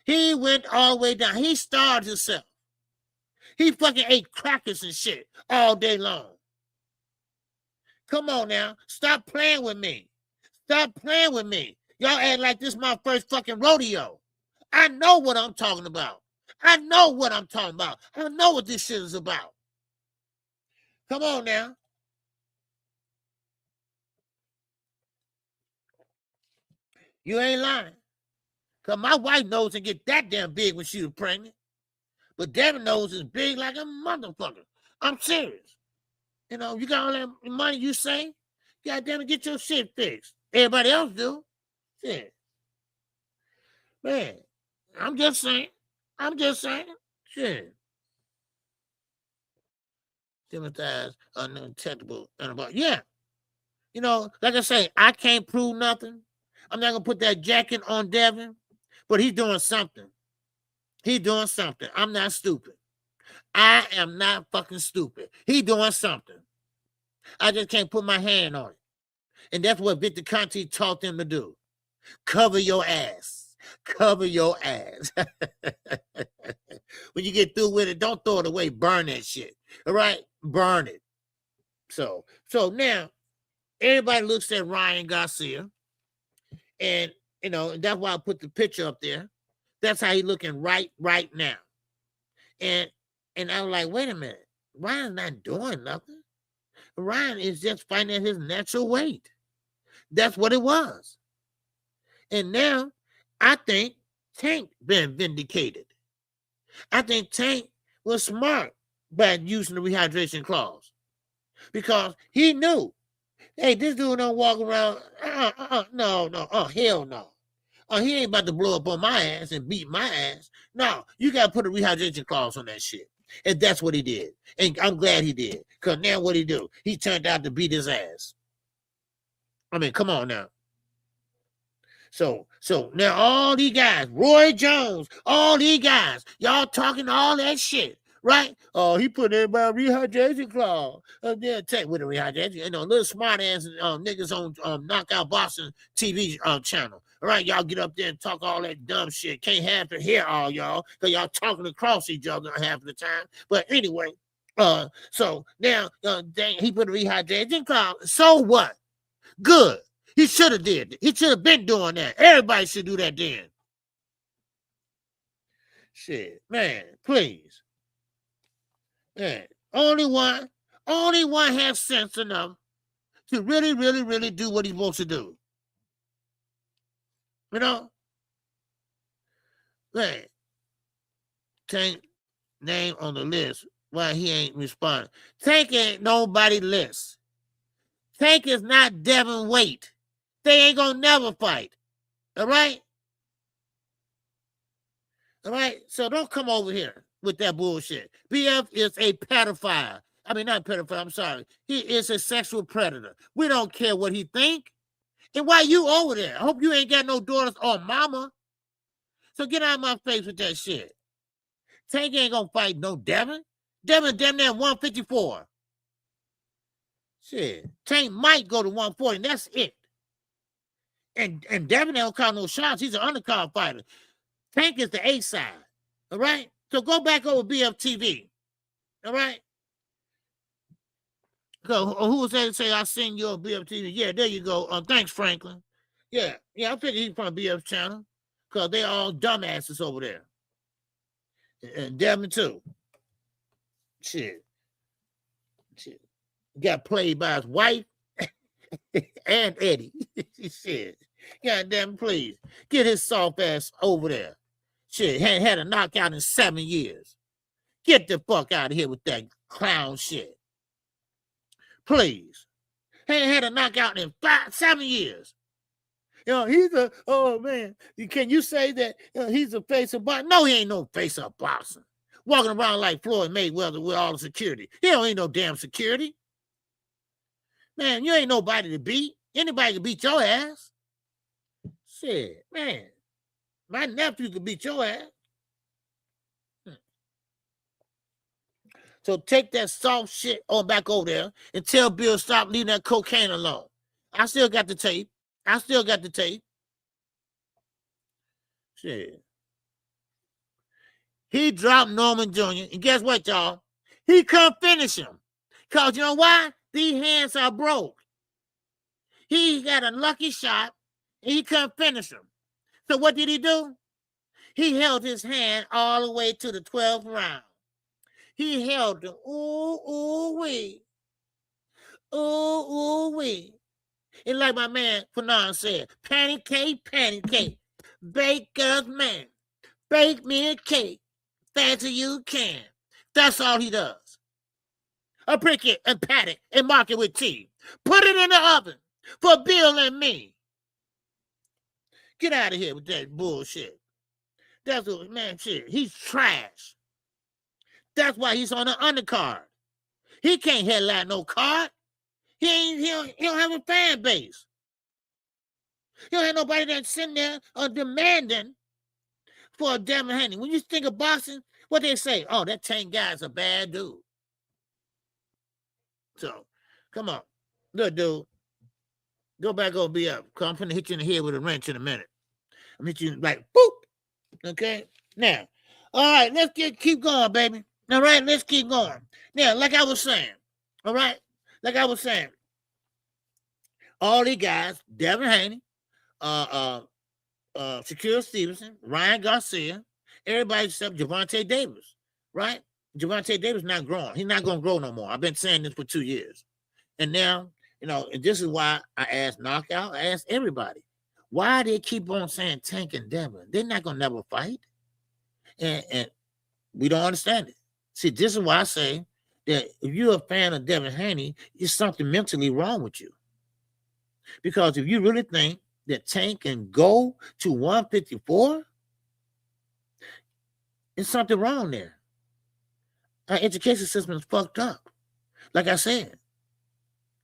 He went all the way down. He starved himself. He fucking ate crackers and shit all day long. Come on now. Stop playing with me. Stop playing with me. Y'all act like this is my first fucking rodeo. I know what I'm talking about. I know what I'm talking about. I know what this shit is about. Come on now. You ain't lying. Because my wife nose didn't get that damn big when she was pregnant. But Devin nose is big like a motherfucker. I'm serious. You know, you got all that money you say, goddamn it, get your shit fixed. Everybody else do. Shit. Man, I'm just saying. Shit. Sympathize, undetectable antibody. Yeah. You know, like I say, I can't prove nothing. I'm not going to put that jacket on Devin, but he's doing something. He's doing something. I'm not stupid. I am not fucking stupid. He's doing something. I just can't put my hand on it. And that's what Victor Conte taught them to do. Cover your ass. Cover your ass. When you get through with it, don't throw it away. Burn that shit. All right? Burn it. So now, everybody looks at Ryan Garcia. And, you know, that's why I put the picture up there. That's how he's looking right now. And I was like, wait a minute. Ryan's not doing nothing. Ryan is just fighting at his natural weight. That's what it was. And now, I think Tank been vindicated. I think Tank was smart by using the rehydration clause. Because he knew, hey, this dude don't walk around, no, hell no. He ain't about to blow up on my ass and beat my ass. No, you got to put a rehydration clause on that shit. And that's what he did. And I'm glad he did. Because now what he do? He turned out to beat his ass. I mean, come on now. So now all these guys, Roy Jones, all these guys, y'all talking all that shit, right? Oh, he put everybody rehydration clause. Take with a rehydration, you know, little smart ass niggas on Knockout Boxing TV channel. All right, y'all get up there and talk all that dumb shit. Can't have to hear all y'all because y'all talking across each other half of the time. But anyway, so now he put a rehydration clause. So what? Good. He should have did it. He should have been doing that. Everybody should do that then. Shit, man, please. Man, only one has sense enough to really, really, really do what he's supposed to do. You know? Man, Tank name on the list. Why he ain't responding. Tank ain't nobody list. Tank is not Devin Waite. They ain't gonna never fight. All right? All right? So don't come over here with that bullshit. BF is a pedophile. I mean, not pedophile, I'm sorry. He is a sexual predator. We don't care what he think. And why you over there? I hope you ain't got no daughters or mama. So get out of my face with that shit. Tank ain't gonna fight no Devin. Devin damn near 154. Shit. Tank might go to 140, and that's it. And Devin don't call no shots. He's an undercard fighter. Tank is the A side. All right? So go back over BFTV. All right? So who was that to say I seen you on BFTV? Yeah, there you go. Thanks, Franklin. Yeah, I figured he's from BF channel because they all dumbasses over there. And Devin too. Shit. Got played by his wife and Eddie. Shit. God damn, please. Get his soft ass over there. Shit, had a knockout in 7 years. Get the fuck out of here with that clown shit. Please. Had a knockout in 7 years. You know, oh man, can you say that he's a face of boxing? No, he ain't no face of boxing. Walking around like Floyd Mayweather with all the security. He ain't no damn security. Man, you ain't nobody to beat. Anybody can beat your ass. Shit, man. My nephew could beat your ass. So take that soft shit on back over there and tell Bill stop leaving that cocaine alone. I still got the tape. Shit. He dropped Norman Jr. And guess what, y'all? He couldn't finish him. Because you know why? These hands are broke. He got a lucky shot and he couldn't finish him. So what did he do? He held his hand all the way to the 12th round. He held him. Ooh-wee. And like my man Fanon said, patty cake. Baker's man. Bake me a cake. Fast as you can. That's all he does. A prick it and pat it and mark it with tea. Put it in the oven for Bill and me. Get out of here with that bullshit. That's what, man, shit. He's trash. That's why he's on the undercard. He can't headline no card. He don't have a fan base. He don't have nobody that's sitting there demanding for a Devin Haney. When you think of boxing, what they say? Oh, that Tank guy's a bad dude. So, come on. Good dude. Go back over BF. I'm finna hit you in the head with a wrench in a minute. I'm hit you like, boop. Okay? Now, all right, let's keep going, baby. All right, let's keep going. Now, like I was saying, all right? Like I was saying, all these guys, Devin Haney, Shakur Stevenson, Ryan Garcia, everybody except Gervonta Davis, right? Gervonta Davis not growing. He's not going to grow no more. I've been saying this for 2 years. And now, you know, and this is why I asked Knockout, I asked everybody, why they keep on saying Tank and Devin? They're not going to never fight. And we don't understand it. See, this is why I say that if you're a fan of Devin Haney, there's something mentally wrong with you. Because if you really think that Tank can go to 154, there's something wrong there. Our education system is fucked up. Like I said,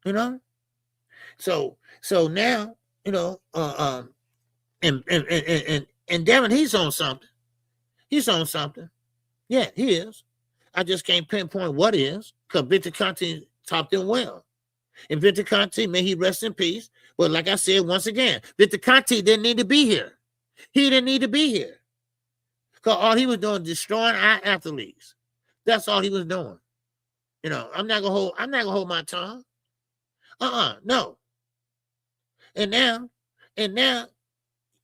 you know? So now, you know, and Devin, he's on something. He's on something. Yeah, he is. I just can't pinpoint what is, because Victor Conte topped him well. And Victor Conte, may he rest in peace. But like I said, once again, Victor Conte didn't need to be here. He didn't need to be here. Because all he was doing was destroying our athletes. That's all he was doing. You know, I'm not gonna hold my tongue. No. And now,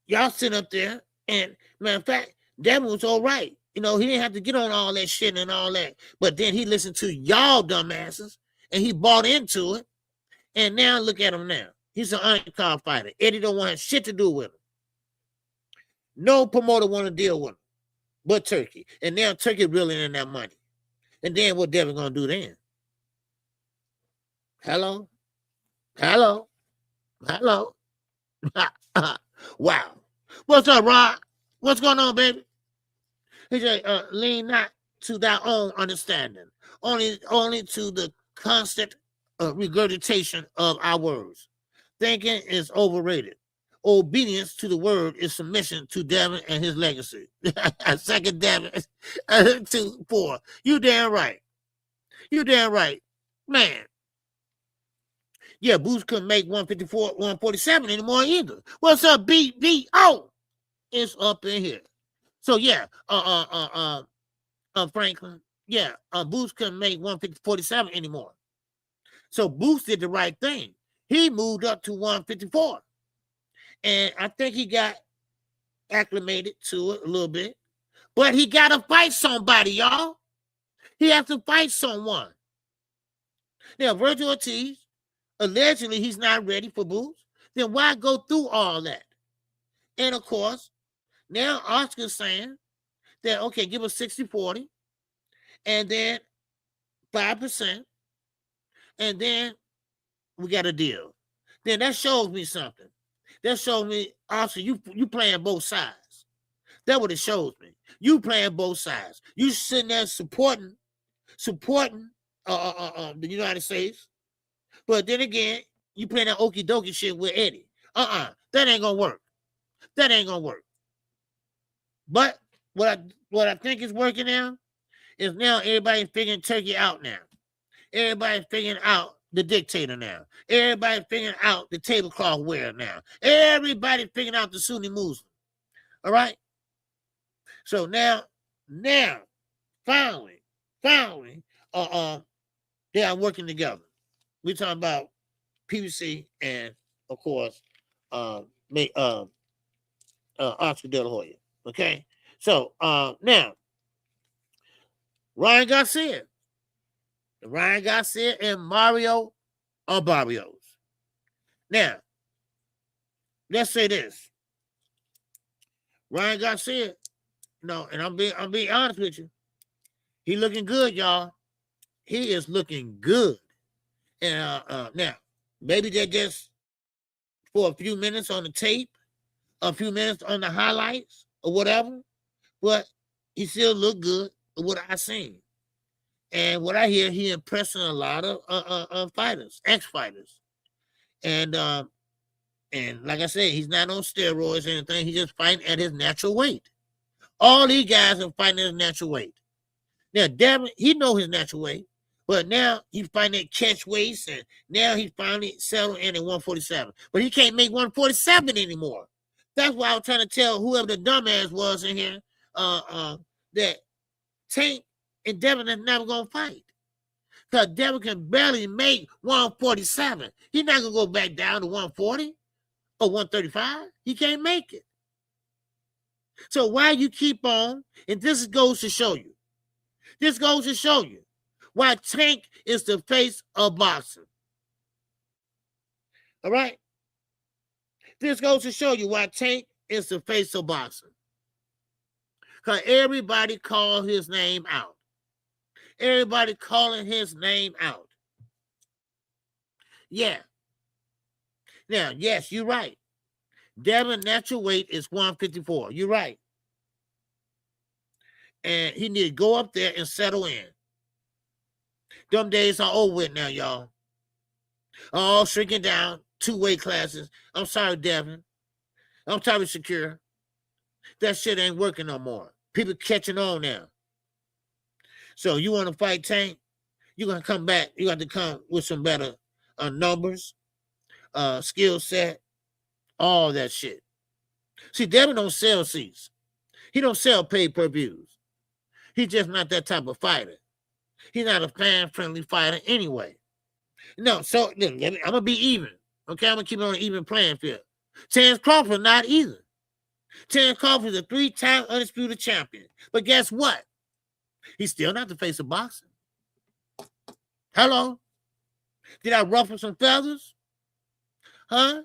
y'all sit up there, and matter of fact, Devin was all right. You know, he didn't have to get on all that shit and all that. But then he listened to y'all dumbasses, and he bought into it. And now look at him now. He's an undercard fighter. Eddie don't want shit to do with him. No promoter want to deal with him but Turkey. And now Turkey reeling in that money. And then what Devin gonna do then? Hello? Wow. What's up, Rod? What's going on, baby? He said, lean not to thy own understanding, only to the constant regurgitation of our words. Thinking is overrated. Obedience to the word is submission to Devin and his legacy. Second Devin, 2-4. You damn right. Man. Yeah, Boots couldn't make 154, 147 anymore either. What's up, BBO? It's up in here. So yeah, Franklin. Yeah, Boots couldn't make 147 anymore. So Boots did the right thing. He moved up to 154. And I think he got acclimated to it a little bit. But he got to fight somebody, y'all. He has to fight someone. Now, Virgil Ortiz, allegedly he's not ready for Boots. Then why go through all that? And, of course, now Oscar's saying that, okay, give us 60-40, and then 5%, and then we got a deal. Then that shows me something. That shows me, Oscar, you playing both sides. That's what it shows me. You playing both sides. You sitting there supporting the United States, but then again, you playing that okie dokie shit with Eddie. That ain't gonna work. That ain't gonna work. But what I think is working now is now everybody's figuring Turkey out now. Everybody's figuring out the dictator now. Everybody's figuring out the tablecloth wearer now. Everybody's figuring out the Sunni Muslim. All right. So now, finally, they are working together. We're talking about PBC and, of course, Oscar De La Hoya. Okay. So now, Ryan Garcia and Mario Barrios. Now, let's say this. Ryan Garcia, and I'm being honest with you. He looking good, y'all. He is looking good. And now, maybe they're just for a few minutes on the tape, a few minutes on the highlights or whatever, but he still look good with what I seen. And what I hear, he impressing a lot of fighters, ex-fighters. And like I said, he's not on steroids or anything. He's just fighting at his natural weight. All these guys are fighting at his natural weight. Now, Devin, he know his natural weight, but now he's fighting at catch weights, and now he finally settled in at 147. But he can't make 147 anymore. That's why I was trying to tell whoever the dumbass was in here that Tank and Devin is never going to fight. Because Devin can barely make 147. He's not going to go back down to 140 or 135. He can't make it. So why you keep on, and this goes to show you. This goes to show you why Tank is the face of boxing. All right? This goes to show you why Tank is the face of boxing. Because everybody called his name out. Everybody calling his name out. Yeah. Now, yes, you're right. Devin natural weight is 154. You're right. And he need to go up there and settle in. Them days are over with now, y'all. All shrinking down, 2 weight classes. I'm sorry, Devin. I'm sorry, Secure. That shit ain't working no more. People catching on now. So you want to fight Tank? You're going to come back. You got to come with some better numbers, skill set, all that shit. See, Devin don't sell seats. He don't sell pay-per-views. He's just not that type of fighter. He's not a fan-friendly fighter anyway. No, so I'm going to be even. Okay, I'm going to keep it on an even playing field. Terence Crawford, not either. Terence Crawford is a 3-time undisputed champion. But guess what? He's still not the face of boxing. Hello? Did I ruffle some feathers? Huh?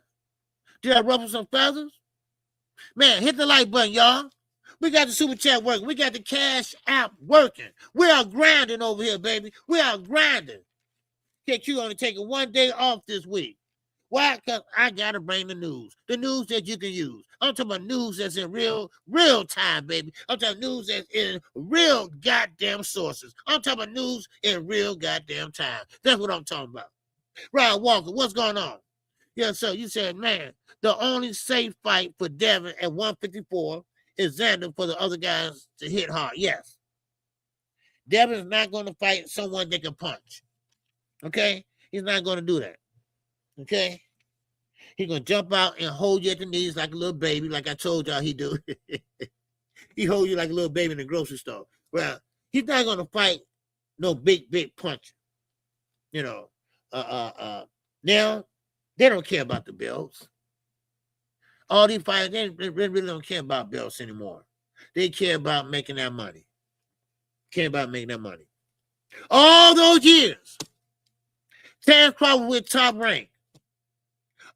Did I ruffle some feathers? Man, hit the like button, y'all. We got the super chat working. We got the cash app working. We are grinding over here, baby. We are grinding. KQ only taking 1 day off this week. Why? Because I got to bring the news. The news that you can use. I'm talking about news that's in real time, baby. I'm talking news that's in real goddamn sources. I'm talking about news in real goddamn time. That's what I'm talking about. Ryan Walker, what's going on? Yeah, so you said, man, the only safe fight for Devin at 154 is Xander for the other guys to hit hard. Yes. Devin's not going to fight someone that can punch. Okay? He's not going to do that. Okay? He's going to jump out and hold you at the knees like a little baby, like I told y'all he do. He hold you like a little baby in the grocery store. Well, He's not gonna fight no big puncher. You know, now they don't care about the belts. All these fighters, they really don't care about belts anymore. They care about making that money. All those years, Terrence Crawford with top rank.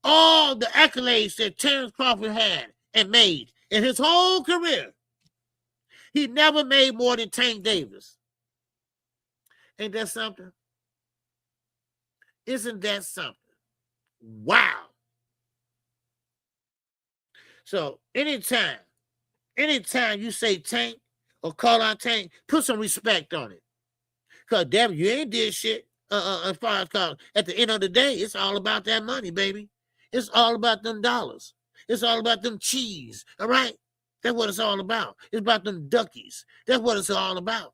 All the accolades that Terrence Crawford had and made in his whole career, he never made more than Tank Davis. Ain't that something? Isn't that something? Wow. So anytime you say Tank or call out Tank, put some respect on it. Because damn, you ain't did shit as far as call. At the end of the day, it's all about that money, baby. It's all about them dollars. It's all about them cheese. All right? That's what it's all about. It's about them duckies. That's what it's all about.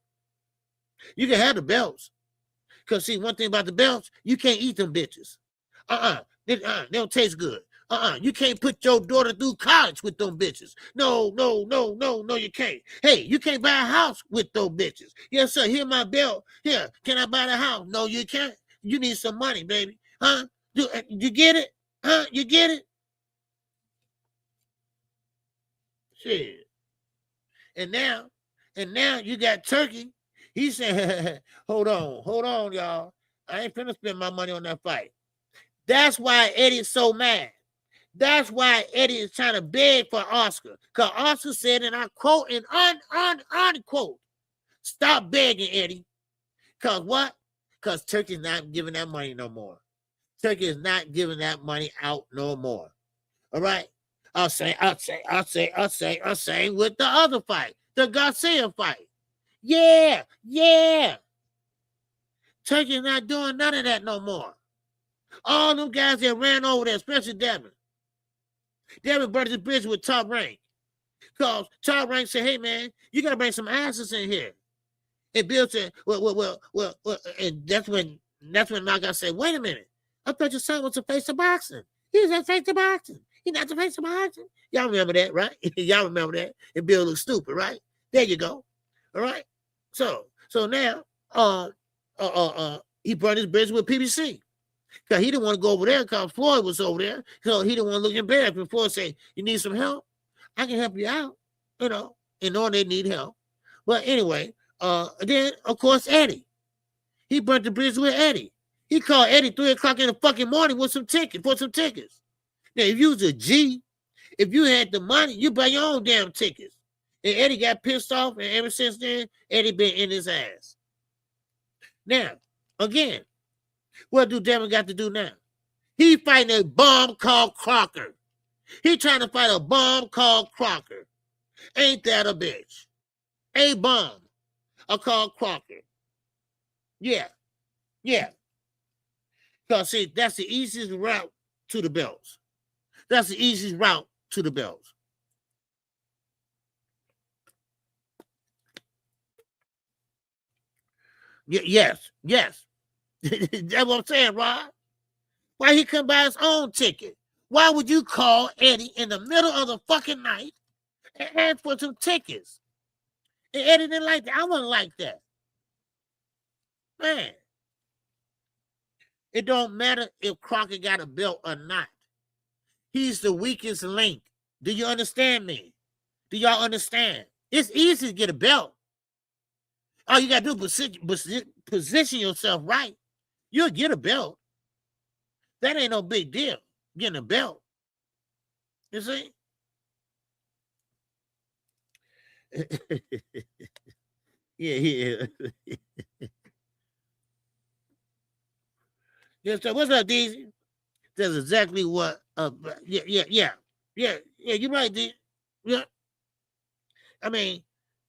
You can have the belts. Because see, one thing about the belts, you can't eat them bitches. They don't taste good. You can't put your daughter through college with them bitches. No, you can't. Hey, you can't buy a house with those bitches. Yes, sir, here my belt. Here, can I buy the house? No, you can't. You need some money, baby. Huh? You get it? Huh? You get it? Shit. And now you got Turkey. He said, hold on, y'all. I ain't finna spend my money on that fight. That's why Eddie's so mad. That's why Eddie is trying to beg for Oscar. Because Oscar said, and I quote and unquote, stop begging, Eddie. Because what? Because Turkey's not giving that money no more. Turkey is not giving that money out no more. All right? I'll say with the other fight, the Garcia fight. Yeah. Turkey's not doing none of that no more. All them guys that ran over there, especially Devin. Devin burned his bridge with Top Rank. Because Top Rank said, hey, man, you got to bring some asses in here. And Bill said, well, and that's when Knockout said, wait a minute. I thought your son was the face of boxing. He's the face of boxing. He's not the face of boxing. Y'all remember that, right? Y'all remember that. And Bill looked stupid, right? There you go. All right? So now, he burned his bridge with PBC. Because he didn't want to go over there because Floyd was over there. So he didn't want to look embarrassed. And Floyd said, you need some help? I can help you out, and all they need help. But anyway, then, of course, Eddie. He burnt the bridge with Eddie. He called Eddie 3 o'clock in the fucking morning with some tickets. Now, if you was a G, if you had the money, you buy your own damn tickets. And Eddie got pissed off, and ever since then, Eddie been in his ass. Now, again, what do Devin got to do now? He fighting a bum called Crocker. He trying to fight a bum called Crocker. Ain't that a bitch? A bum. Called Crocker. Yeah. Because, see, that's the easiest route to the belts. Yes. That's what I'm saying, Rod. Why he couldn't buy his own ticket? Why would you call Eddie in the middle of the fucking night and ask for some tickets? And Eddie didn't like that. I wasn't like that. Man. It don't matter if Crockett got a belt or not. He's the weakest link. Do you understand me? Do y'all understand? It's easy to get a belt. All you got to do is position yourself right. You'll get a belt. That ain't no big deal, getting a belt. You see? Yeah. Yes, so what's up, DZ? That's exactly what. Yeah. You're right, D. Yeah. I mean,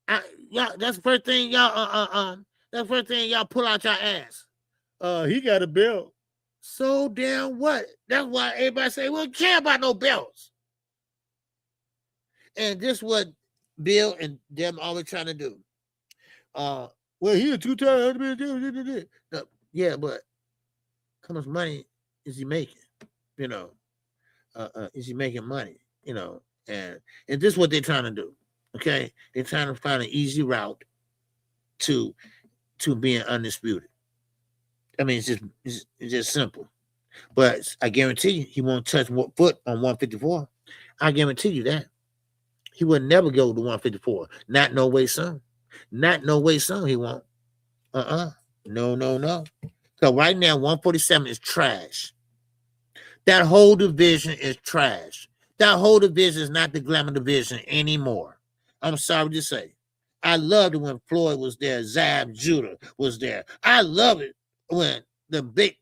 that's the first thing y'all. That's the first thing y'all pull out your ass. He got a belt. So damn what? That's why everybody say, well, care about no belts. And this is what Bill and them always trying to do. Well, he a 2-time. No, yeah, but how much money is he making? Is he making money? And this is what they're trying to do. Okay, they're trying to find an easy route to being undisputed. I mean, it's just simple. But I guarantee you, he won't touch foot on 154. I guarantee you that. He would never go to 154. Not no way soon. Not no way soon he won't. No. So right now, 147 is trash. That whole division is trash. That whole division is not the glamour division anymore. I'm sorry to say. I loved it when Floyd was there, Zurdo was there. I love it when the big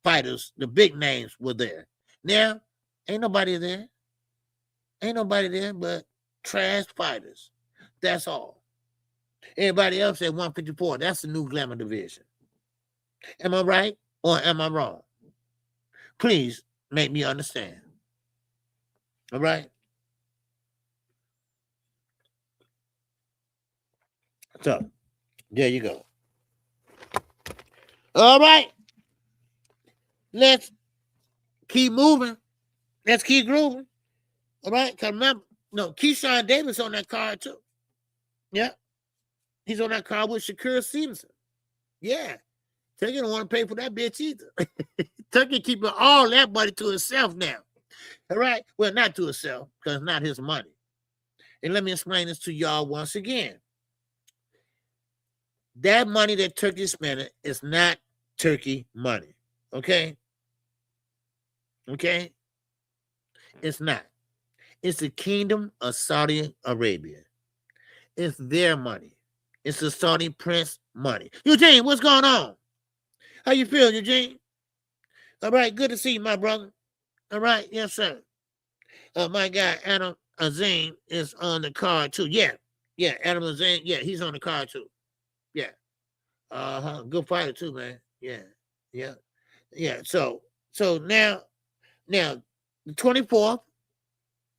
fighters, the big names were there. Now, ain't nobody there. Ain't nobody there but trash fighters. That's all. Everybody else at 154, that's the new glamour division. Am I right or am I wrong? Please make me understand. All right? So, there you go. All right. Let's keep moving. Let's keep grooving. All right? Because remember, Keyshawn Davis on that card too. Yeah. He's on that card with Shakur Stevenson. Yeah. Tucker don't want to pay for that bitch either. Tucker keeping all that money to himself now. All right? Well, not to himself, because it's not his money. And let me explain this to y'all once again. That money that Turkey is spending is not Turkey money. Okay? Okay? It's not. It's the Kingdom of Saudi Arabia. It's their money. It's the Saudi prince money. Eugene, what's going on? How you feeling, Eugene? All right, good to see you, my brother. All right, yes, sir. My guy, Adam Azim, is on the card, too. Yeah, Adam Azim, yeah, he's on the card, too. Yeah. Good fighter, too, man. Yeah. So now, the 24th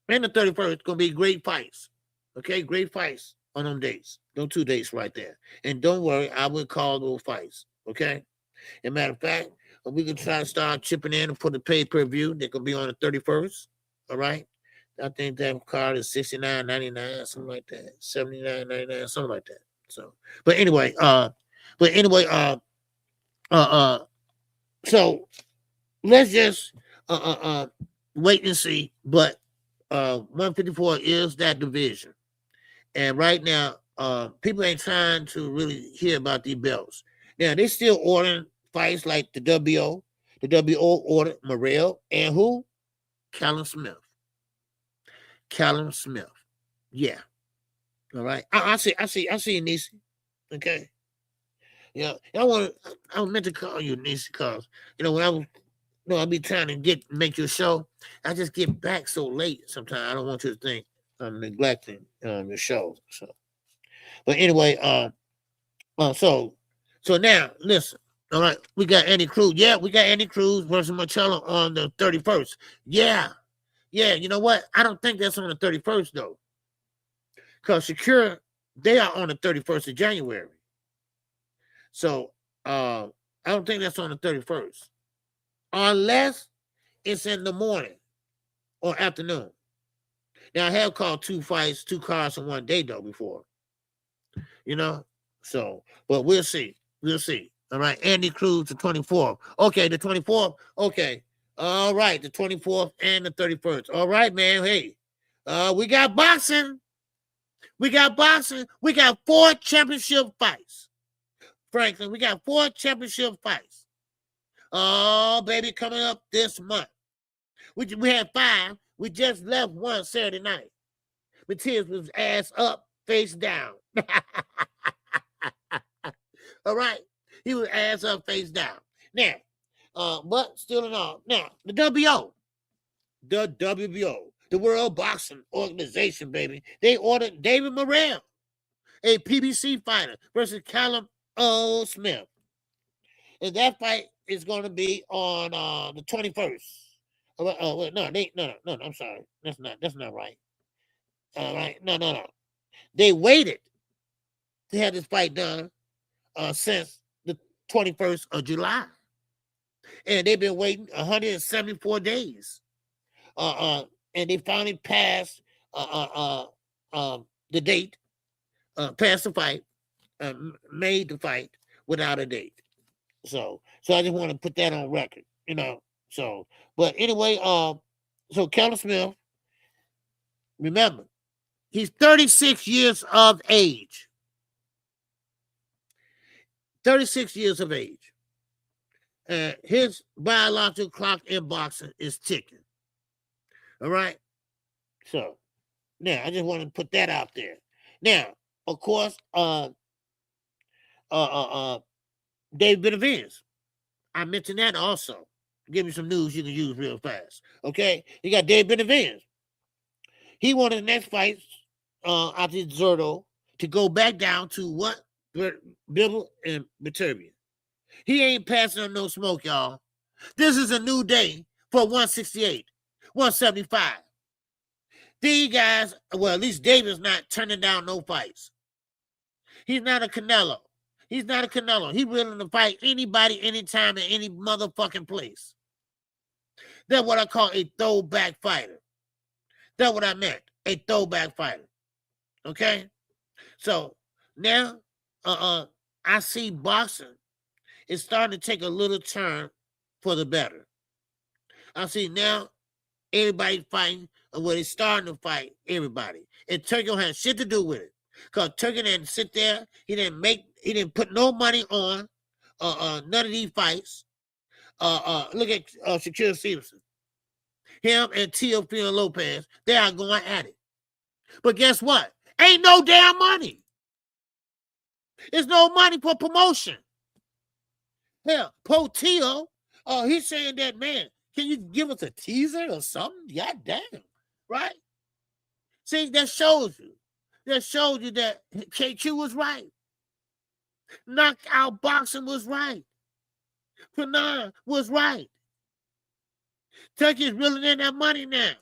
and the 31st going to be great fights. Okay, great fights on them dates. Those 2 dates right there. And don't worry, I will call those fights. Okay? As a matter of fact, we can try to start chipping in for the pay-per-view. They're going to be on the 31st. All right? I think that card is $69.99, something like that. $79.99, something like that. So, but anyway, so let's just wait and see. But 154 is that division. And right now, people ain't trying to really hear about these belts. Now, they still ordering fights like the WO. The WO ordered Morrell and who? Callum Smith. Yeah. All right. I see Nisi. Okay. Yeah. I meant to call you Nisi because, when I be trying to make your show, I just get back so late sometimes. I don't want you to think I'm neglecting the show. So, but anyway, so now listen. All right, we got Andy Cruz. Yeah, we got Andy Cruz versus Marcello on the 31st. Yeah. You know what? I don't think that's on the 31st though, because Shakur, they are on the 31st of January. So I don't think that's on the 31st, unless it's in the morning or afternoon. Now, I have called 2 cards in one day, though, before. So, but we'll see. All right, Andy Cruz, the 24th. Okay, the 24th. Okay. All right, the 24th and the 31st. All right, man. Hey, we got boxing. We got 4 championship fights. Franklin, we got 4 championship fights. Oh, baby, coming up this month. We had 5. We just left one Saturday night. Matthias was ass up, face down. All right. He was ass up, face down. Now, but still in all. Now, the WBO, the World Boxing Organization, baby. They ordered David Morrell, a PBC fighter, versus Callum Smith. And that fight is going to be on the 21st. No, I'm sorry. That's not right. All right. No. They waited to have this fight done since the 21st of July. And they've been waiting 174 days. And they finally passed the date, passed the fight made the fight without a date. So I just want to put that on record, you know. So, but anyway, so Kelvin Smith, remember, he's 36 years of age. 36 years of age. And his biological clock in boxing is ticking. All right? So, now, I just want to put that out there. Now, of course, Dave Benavidez. I mentioned that also. Give me some news you can use real fast. Okay? You got Dave Benavidez. He wanted the next fight after Zurdo to go back down to what? Bivol and Beterviev. He ain't passing on no smoke, y'all. This is a new day for 168, 175. These guys, well, at least David's not turning down no fights. He's not a Canelo. He's not a Canelo. He's willing to fight anybody, anytime, in any motherfucking place. That's what I call a throwback fighter. That's what I meant, a throwback fighter. Okay? So, now, I see boxing is starting to take a little turn for the better. I see now everybody fighting, well, it's starting to fight everybody. And Turkey don't have shit to do with it. Because Turkey didn't sit there, he didn't put no money on none of these fights. Look at Shakur Stevenson. Him and Teofimo Lopez, they are going at it. But guess what? Ain't no damn money. There's no money for promotion. Hell, Potio, he's saying that, man, can you give us a teaser or something? God damn, right? See, that shows you. That shows you that KQ was right. Knockout boxing was right. Fanon was right. Turkey's reeling in that money now.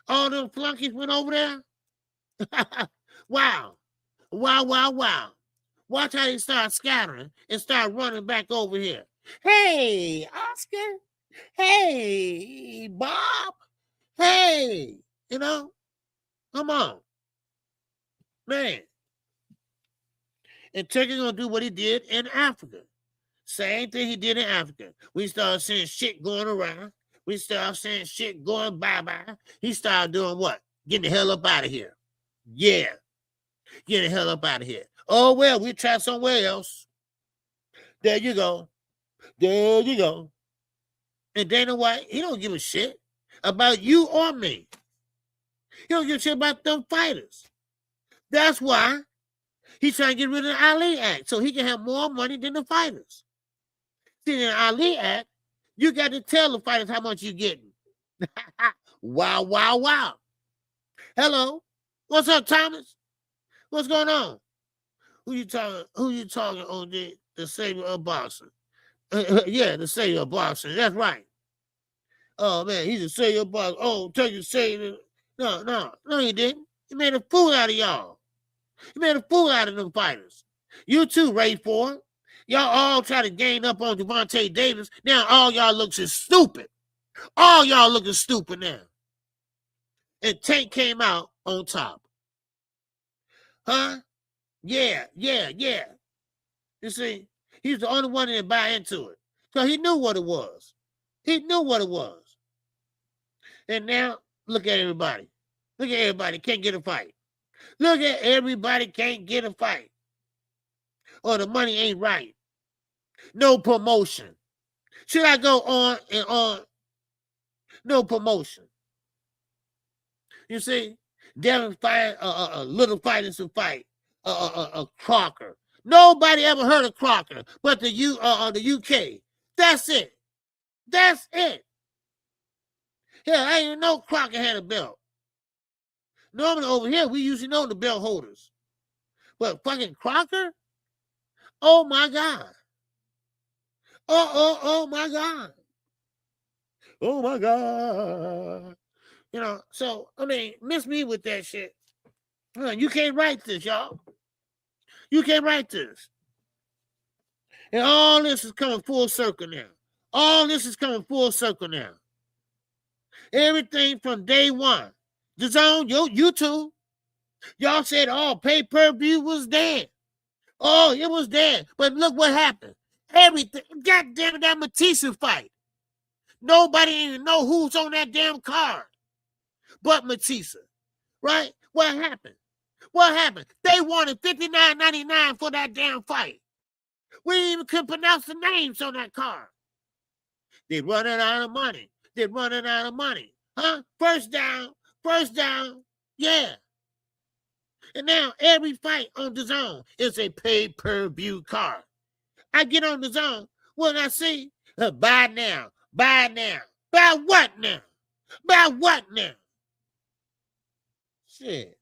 All them flunkies went over there. Wow. Wow. Watch how they start scattering and start running back over here. Hey, Oscar. Hey, Bob. Hey, you know, come on. Man. And Turkey's going to do what he did in Africa. Same thing he did in Africa. We started seeing shit going around. We started seeing shit going bye-bye. He started doing what? Getting the hell up out of here. Yeah. Getting the hell up out of here. Oh, well, we'll try somewhere else. There you go. There you go. And Dana White, he don't give a shit about you or me. He don't give a shit about them fighters. That's why he's trying to get rid of the Ali Act so he can have more money than the fighters. See, in the Ali Act, you got to tell the fighters how much you're getting. Wow. Hello. What's up, Thomas? What's going on? Who you talking on the savior of boxing? Yeah, the savior of boxing. That's right. Oh, man, he's a savior of boxing. Oh, Turkey savior. No, he didn't. He made a fool out of y'all. He made a fool out of them fighters. You too, Ray Ford. Y'all all try to gain up on Gervonta Davis. Now all y'all looks is stupid. All y'all looking stupid now. And Tank came out on top. Huh? Yeah. You see, he's the only one that didn't buy into it. So he knew what it was. And now, look at everybody. Can't get a fight. Look at everybody can't get a fight. Or the money ain't right. No promotion. Should I go on and on? No promotion. You see, Devin fight a little fighters who fight Crocker. Nobody ever heard of Crocker, but the UK. That's it. Hell, I didn't even know Crocker had a belt. Normally over here, we usually know the belt holders. But fucking Crocker? Oh, my God. Oh, my God. Oh, my God. You know, so, I mean, miss me with that shit. You can't write this, y'all. You can't write this. And all this is coming full circle now. Everything from day one. DAZN, YouTube. Y'all said, oh, pay-per-view was dead. Oh, it was there. But look what happened. Everything. God damn it, that Matisse fight. Nobody even know who's on that damn card but Matisse. Right? What happened? What happened? They wanted $59.99 for that damn fight. We didn't even could pronounce the names on that card. They're running out of money. They're running out of money. Huh? First down. Yeah. And now every fight on the zone is a pay-per-view card. I get on the zone. What I see? Buy now. Buy now. Buy what now? Buy what now? Shit.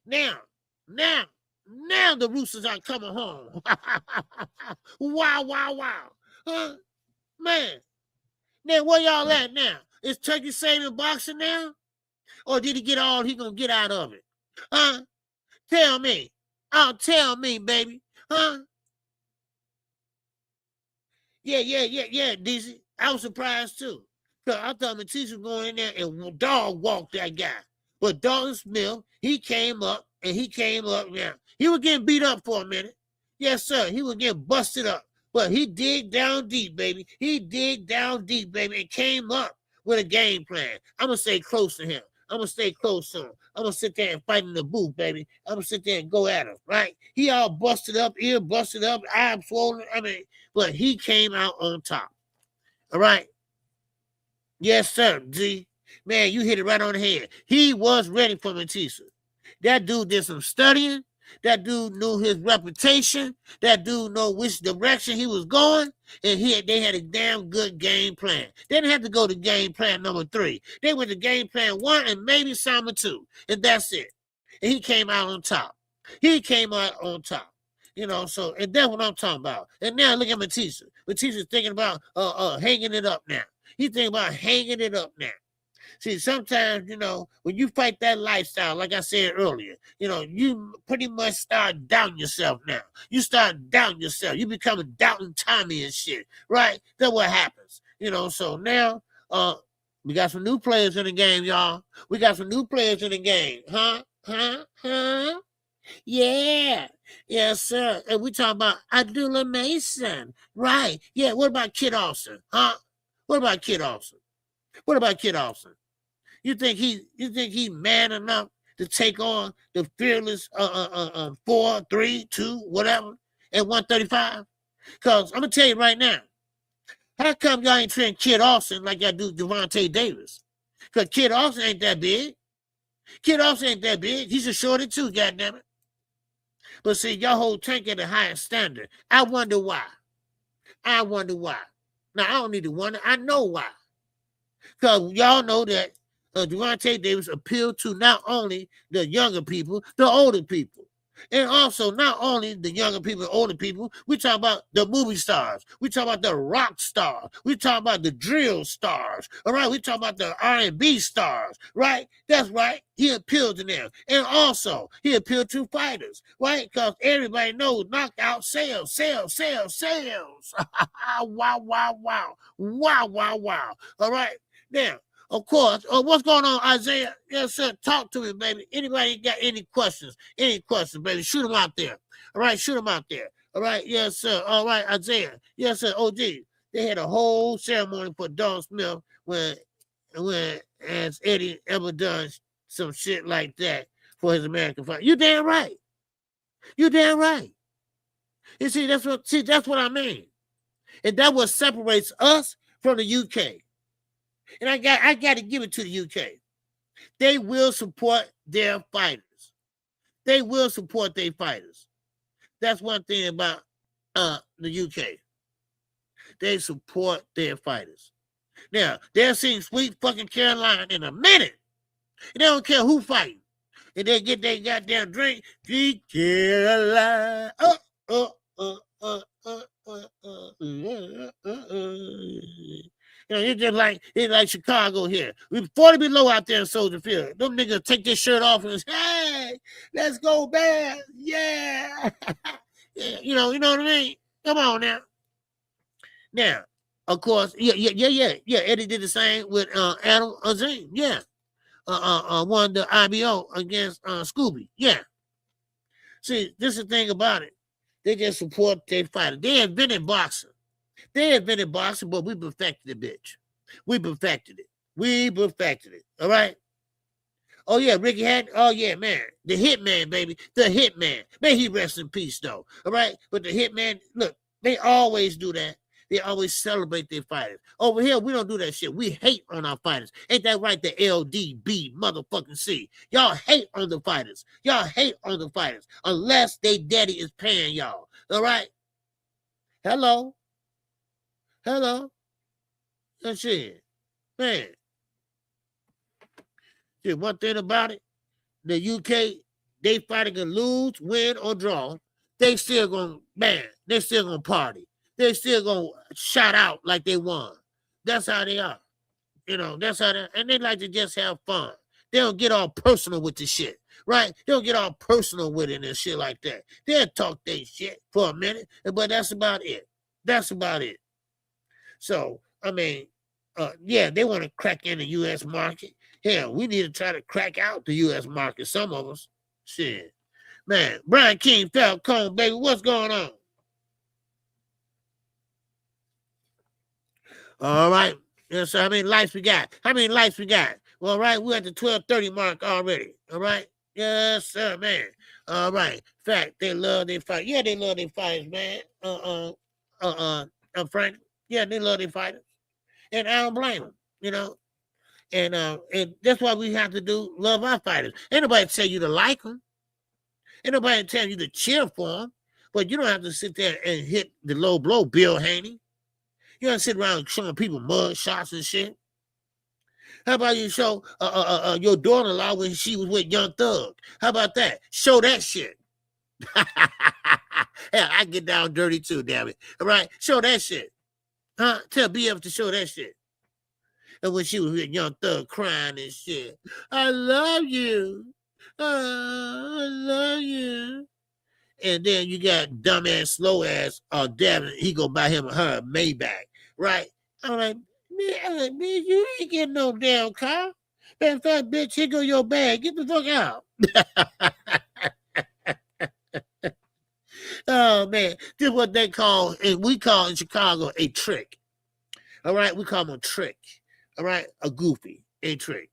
Now the Roosters are coming home. Wow. Huh? Man. Now, where y'all at now? Is Turkey saving boxing now? Or did he get all he gonna get out of it? Huh? Tell me. Oh, tell me, baby. Huh? Yeah, DC. I was surprised too. Cause I thought Matisse was going in there and dog walked that guy. But Dalton Smith, he came up now. He was getting beat up for a minute. Yes, sir. He was getting busted up. But he digged down deep, baby. And came up with a game plan. I'm going to stay close to him. I'm going to stay close to him. I'm going to sit there and fight in the booth, baby. I'm going to sit there and go at him, right? He all busted up, ear busted up, eye swollen. But he came out on top. All right? Yes, sir, G. Man, you hit it right on the head. He was ready for Matisse. That dude did some studying. That dude knew his reputation. That dude knew which direction he was going. And they had a damn good game plan. They didn't have to go to game plan number 3. They went to game plan 1 and maybe some 2. And that's it. And he came out on top. You know, so, and that's what I'm talking about. And now look at Matisse. Matisse is thinking about hanging it up now. He's thinking about hanging it up now. See, sometimes, you know, when you fight that lifestyle, like I said earlier, you know, you pretty much start doubting yourself now. You start doubting yourself. You become a doubting Tommy and shit, right? That's what happens. You know, so now we got some new players in the game, y'all. We got some new players in the game. Huh? Yeah. Yes, sir. And we talking about Abdullah Mason. Right. Yeah, what about Kid Austin? Huh? What about Kid Austin? You think he man enough to take on the fearless 4, 3, 2, whatever at 135? Because I'm gonna tell you right now, how come y'all ain't treating Kid Austin like y'all do Devontae Davis? Because Kid Austin ain't that big. He's a shorty too, goddammit. But see, y'all hold Tank at a higher standard. I wonder why. Now I don't need to wonder. I know why. Because y'all know that Devontae Davis appealed to not only the younger people, the older people. And also not only the younger people, older people, we talk about the movie stars. We talk about the rock stars. We talk about the drill stars. All right, we talk about the R&B stars, right? That's right. He appealed to them. And also, he appealed to fighters, right? Because everybody knows knockout sales. Wow. All right, now, of course, what's going on, Isaiah? Yes, sir. Talk to me, baby. Anybody got any questions? Baby? Shoot them out there. All right, shoot them out there. All right, yes, sir. All right, Isaiah. Yes, sir. OG. They had a whole ceremony for Don Smith when as Eddie ever done some shit like that for his American fight. You damn right. You see, that's what I mean. And that what separates us from the UK. And I got to give it to the UK. They will support their fighters. That's one thing about the UK. They support their fighters. Now, they'll see Sweet fucking Caroline in a minute. And they don't care who fighting. And they get their goddamn drink. Sweet Caroline. You know, it's like Chicago here. We 40 below out there in Soldier Field. Them niggas take their shirt off and say, hey, let's go, man. Yeah. Yeah. You know what I mean? Come on now. Now, of course, yeah. Eddie did the same with Adam Azim. Yeah. Won the IBO against Scooby. Yeah. See, this is the thing about it. They just support their fighter. They invented boxing. They invented boxing, but we perfected the bitch. We perfected it. We perfected it. All right. Oh yeah, Ricky Hatton. Oh yeah, man, the Hitman, baby, the Hitman. May he rest in peace, though. All right, but the Hitman, look, they always do that. They always celebrate their fighters. Over here, we don't do that shit. We hate on our fighters. Ain't that right? The LDB motherfucking C. Y'all hate on the fighters. Y'all hate on the fighters unless they daddy is paying y'all. All right. Hello. Hello. That's it, man. See, one thing about it, the UK, they fighting can lose, win, or draw. They still gonna, man, they still gonna party. They still gonna shout out like they won. That's how they are. You know, that's how they, and they like to just have fun. They don't get all personal with the shit, right? They don't get all personal with it and shit like that. They'll talk their shit for a minute, but that's about it. That's about it. So, I mean, yeah, they want to crack in the U.S. market. Hell, we need to try to crack out the U.S. market, some of us. Shit. Man, Brian King, Falcone, baby, what's going on? All right. Yeah, so how many likes we got? How many likes we got? Well, all right, we're at the 1230 mark already. All right? Yes, sir, man. All right. Fact, they love their fight. Yeah, they love their fighters, man. Frank. Yeah, they love their fighters. And I don't blame them, you know. And that's why we have to do love our fighters. Ain't nobody tell you to like them. Ain't nobody tell you to cheer for them. But you don't have to sit there and hit the low blow, Bill Haney. You don't sit around showing people mud shots and shit. How about you show your daughter-in-law when she was with Young Thug? How about that? Show that shit. Hell, I get down dirty too, damn it. All right? Show that shit. Huh? Tell BF to show that shit. And when she was with Young Thug crying and shit, I love you. I love you. And then you got dumbass, slow ass, Devin, he go buy him or her a Maybach, right? I'm like, man, you ain't getting no damn car. Matter of fact, bitch, here go your bag. Get the fuck out. Oh, man. This is what they call, and we call in Chicago, a trick. All right? We call them a trick. All right? A goofy. A trick.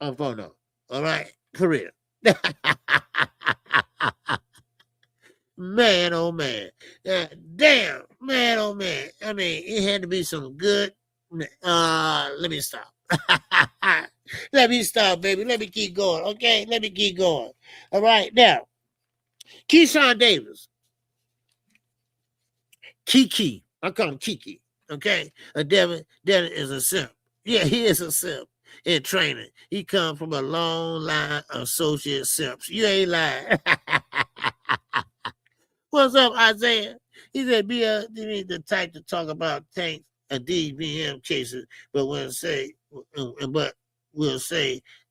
On phono. All right? For real. Man, oh, man. Damn. Man, oh, man. I mean, it had to be some good. Let me stop. Let me stop, baby. Let me keep going, okay? Let me keep going. All right? Now, Keyshawn Davis. Kiki. I call him Kiki, okay? Devin is a simp. Yeah, he is a simp in training. He come from a long line of associate simps. You ain't lying. What's up, Isaiah? He said, be the type to talk about tanks and DVM cases, but we'll say,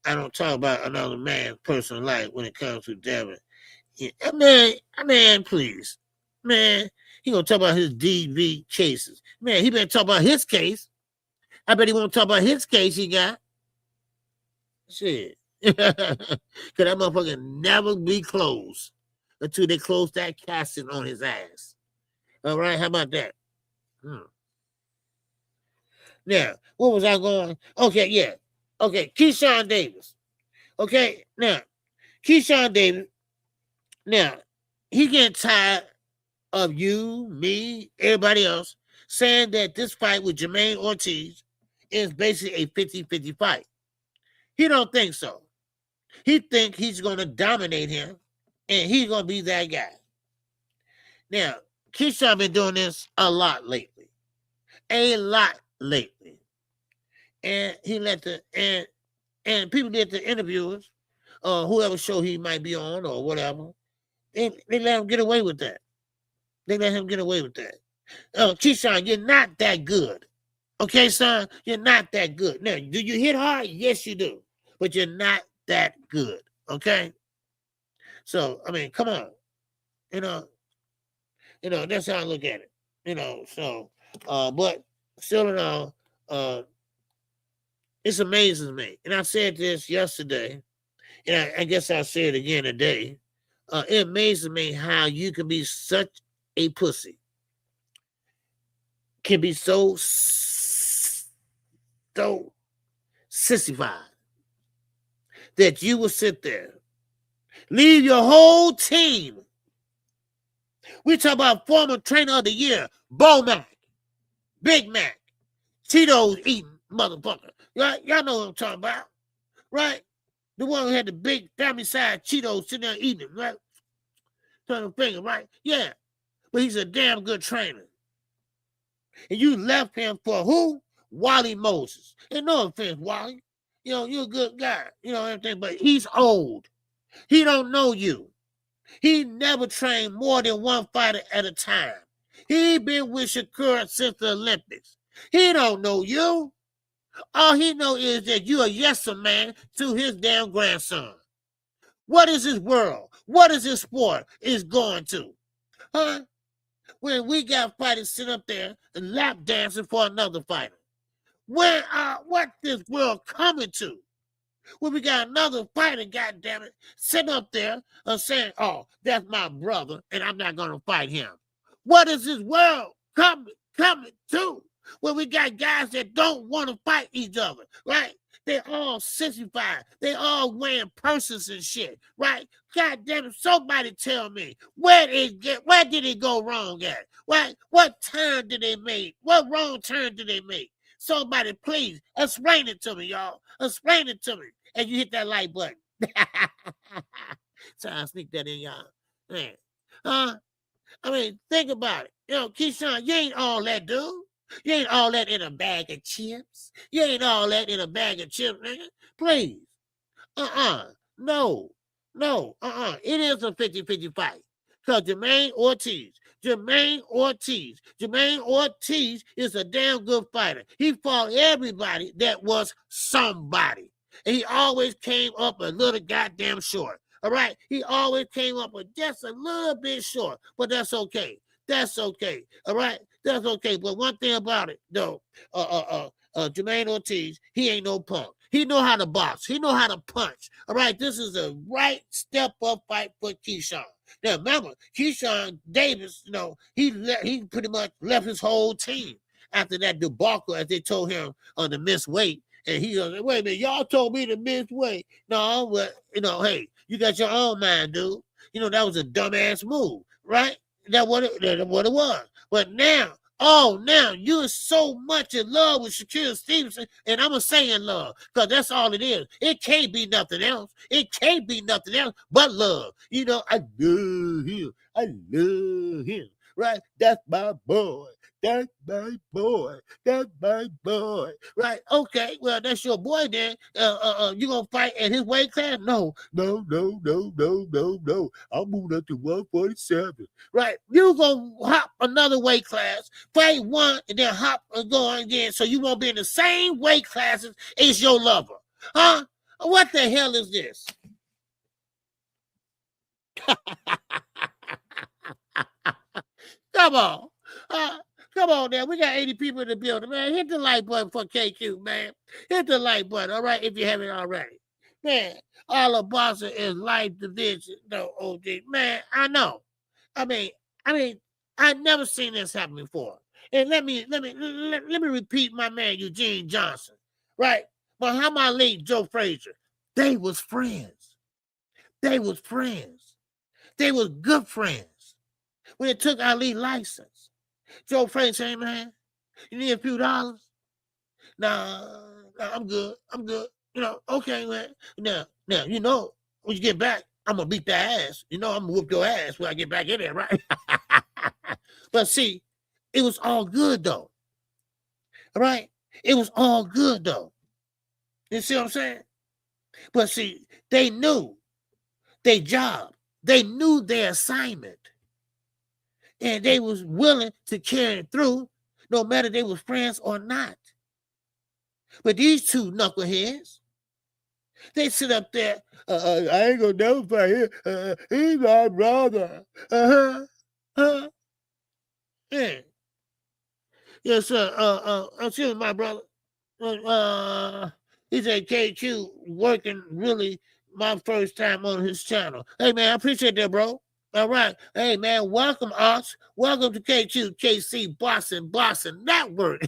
I don't talk about another man's personal life when it comes to Devin. Yeah, man, please. Man, he gonna talk about his DV cases. Man, he better talk about his case. I bet he won't talk about his case he got. Shit. Cause that motherfucker never be closed until they close that casting on his ass. All right, how about that? Now, what was I going? Okay, yeah. Okay, Keyshawn Davis. Okay, now, Keyshawn Davis, now, he getting tired of you, me, everybody else, saying that this fight with Jermaine Ortiz is basically a 50-50 fight. He don't think so. He think he's going to dominate him, and he's going to be that guy. Now, Keyshawn been doing this a lot lately. And he let and people did the interviewers, or whoever show he might be on or whatever, they let him get away with that. Keyshawn, you're not that good. Okay, son? You're not that good. Now, do you hit hard? Yes, you do. But you're not that good. Okay? So, I mean, come on. You know, that's how I look at it. So, but still in all, it's amazing to me. And I said this yesterday, and I guess I'll say it again today. It amazes me how you can be such a pussy can be so sissified that you will sit there, leave your whole team. We talk about former trainer of the year, Bo Mac, Big Mac, Cheetos eating motherfucker. Y'all know what I'm talking about, right? The one who had the big family size Cheetos sitting there eating them, right? Turn the finger, right? Yeah, but he's a damn good trainer. And you left him for who? Wally Moses. And no offense, Wally. You know, you're a good guy, you know, everything, but he's old. He don't know you. He never trained more than one fighter at a time. He been with Shakur since the Olympics. He don't know you. All he know is that you a yes-a man to his damn grandson. What is his world? What is his sport is going to? Huh? When we got fighters sitting up there and lap dancing for another fighter. What this world coming to? When we got another fighter, goddammit, sitting up there and saying, oh, that's my brother, and I'm not going to fight him. What is this world coming to? When we got guys that don't want to fight each other, right? They all sissified. They all wearing purses and shit, right? God damn it, somebody tell me, where did it go wrong at? What turn did they make? What wrong turn did they make? Somebody please explain it to me, y'all. Explain it to me. And you hit that like button. So I sneak that in, y'all. Man. I mean, think about it. You know, Keyshawn, you ain't all that, dude. You ain't all that in a bag of chips. You ain't all that in a bag of chips, nigga. Please. No. It is a 50-50 fight. Because Jermaine Ortiz is a damn good fighter. He fought everybody that was somebody. And he always came up a little goddamn short. All right? He always came up with just a little bit short. But that's okay. That's okay. All right? That's okay. But one thing about it, though, Jermaine Ortiz, he ain't no punk. He know how to box. He know how to punch. All right? This is a right step-up fight for Keyshawn. Now, remember, Keyshawn Davis, you know, he pretty much left his whole team after that debacle, as they told him on the miss weight. And he goes, wait a minute, y'all told me to miss weight. No, but, you know, hey, you got your own mind, dude. You know, that was a dumbass move, right? That's what it was. But now, now you're so much in love with Shakur Stevenson, and I'm going to say in love, because that's all it is. It can't be nothing else. It can't be nothing else but love. You know, I love him. I love him. Right? That's my boy. That's my boy. That's my boy. Right? Okay. Well, that's your boy then. You gonna fight at his weight class? No. I'm moving up to 147. Right? You gonna hop another weight class, fight one, and then hop and go on again, so you won't be in the same weight classes as your lover. Huh? What the hell is this? Come on. Come on now. We got 80 people in the building, man. Hit the like button for KQ, man. Hit the like button, all right, if you haven't already. Man, all of Boston is light division. No, OG. Man, I know. I mean, I've never seen this happen before. And let me repeat my man Eugene Johnson, right? Muhammad Ali, Joe Frazier, they was friends. They was good friends. When it took Ali license, Joe Frazier said, man, you need a few dollars? Nah, I'm good. You know, okay, man. Now, you know, when you get back, I'm going to beat that ass. You know, I'm going to whoop your ass when I get back in there, right? But see, it was all good, though. All right? It was all good, though. You see what I'm saying? But see, they knew their job. They knew their assignment. And they was willing to carry it through, no matter they was friends or not. But these two knuckleheads, they sit up there, I ain't gonna never fight him. He's my brother. Yeah. Yes, sir. Excuse me, my brother. He said KQ working really my first time on his channel. Hey, man, I appreciate that, bro. All right. Hey, man, welcome, Ox. Welcome to KQKC BOXING Network.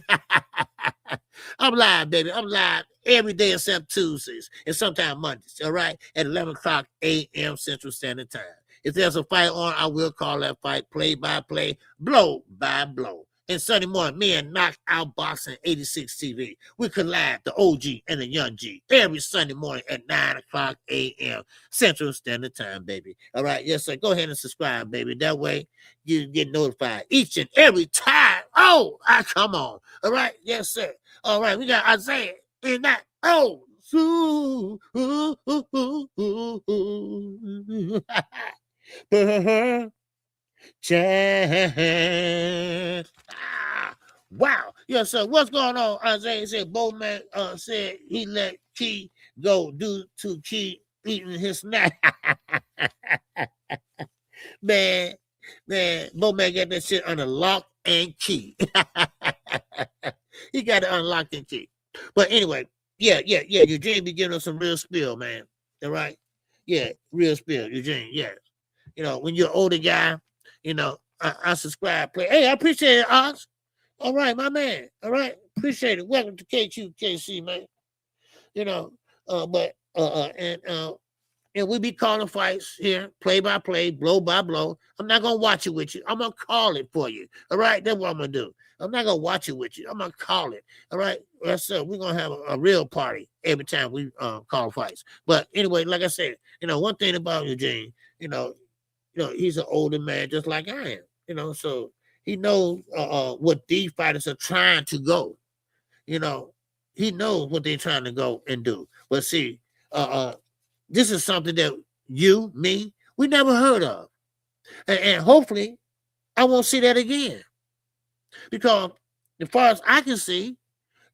I'm live, baby. I'm live every day except Tuesdays and sometimes Mondays, all right, at 11 o'clock a.m. Central Standard Time. If there's a fight on, I will call that fight play-by-play, blow-by-blow. And Sunday morning, me and Knockout Boxing 86 TV. We collab, the OG and the Young G, every Sunday morning at 9 o'clock a.m. Central Standard Time, baby. All right, yes, sir. Go ahead and subscribe, baby. That way you get notified each and every time. Oh, come on. All right, yes, sir. All right, we got Isaiah in that. Oh, Chad. Wow. Yes, sir. What's going on? Isaiah said Bowman said he let Key go due to Key eating his snack. man, Bowman got that shit under lock and key. He got it unlocked and key. But anyway, yeah. Eugene be giving us some real spill, man. All right? Yeah, real spill, Eugene, yes. You know, when you're an older guy, you know, I subscribe, play. Hey, I appreciate it, Ox. All right, my man. All right, appreciate it. Welcome to KQKC, man. You know, and we be calling fights here, play by play, blow by blow. I'm not gonna watch it with you. I'm gonna call it for you. All right, that's what I'm gonna do. I'm not gonna watch it with you. I'm gonna call it. All right, so we're gonna have a real party every time we call fights. But anyway, like I said, you know, one thing about Eugene, you know, he's an older man just like I am. You know, so he knows what these fighters are trying to go. You know, he knows what they're trying to go and do. But see, this is something that you, me, we never heard of. And hopefully I won't see that again. Because as far as I can see,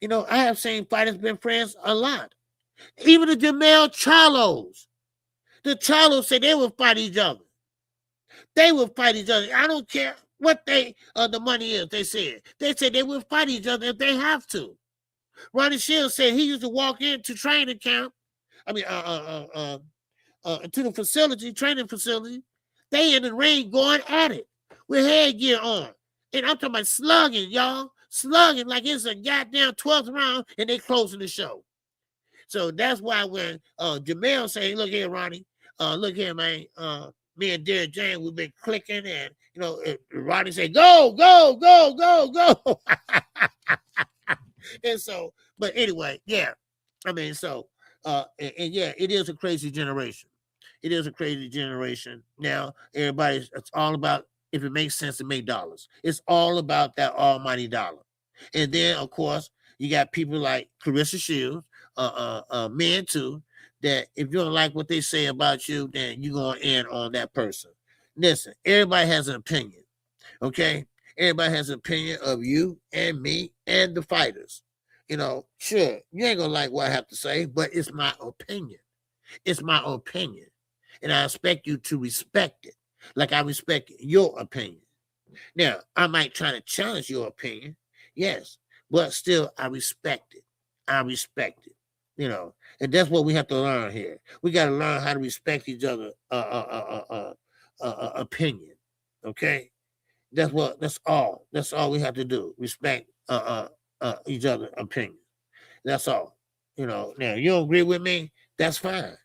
you know, I have seen fighters been friends a lot. Even the Cumel Charlos. The Charlos say they will fight each other. They will fight each other. I don't care what the money is, they said. They said they will fight each other if they have to. Ronnie Shields said he used to walk into training camp. I mean, to the facility, training facility. They in the ring going at it with headgear on. And I'm talking about slugging, y'all. Slugging like it's a goddamn 12th round and they closing the show. So that's why when Jamel say, look here, Ronnie, look here, man, me and Derek James, we've been clicking and, you know, Ronnie say, go. And so, but anyway, yeah. I mean, so, and yeah, it is a crazy generation. It is a crazy generation. Now, it's all about, if it makes sense to make dollars. It's all about that almighty dollar. And then, of course, you got people like Clarissa Shields, men too, that if you don't like what they say about you, then you're going to end on that person. Listen, everybody has an opinion, okay? Everybody has an opinion of you and me and the fighters. You know, sure, you ain't going to like what I have to say, but it's my opinion. It's my opinion. And I expect you to respect it, like I respect your opinion. Now, I might try to challenge your opinion, yes, but still, I respect it. I respect it. You know, and that's what we have to learn here. We got to learn how to respect each other opinion. Okay, that's all we have to do. Respect each other opinion. That's all. You know, now you don't agree with me, that's fine.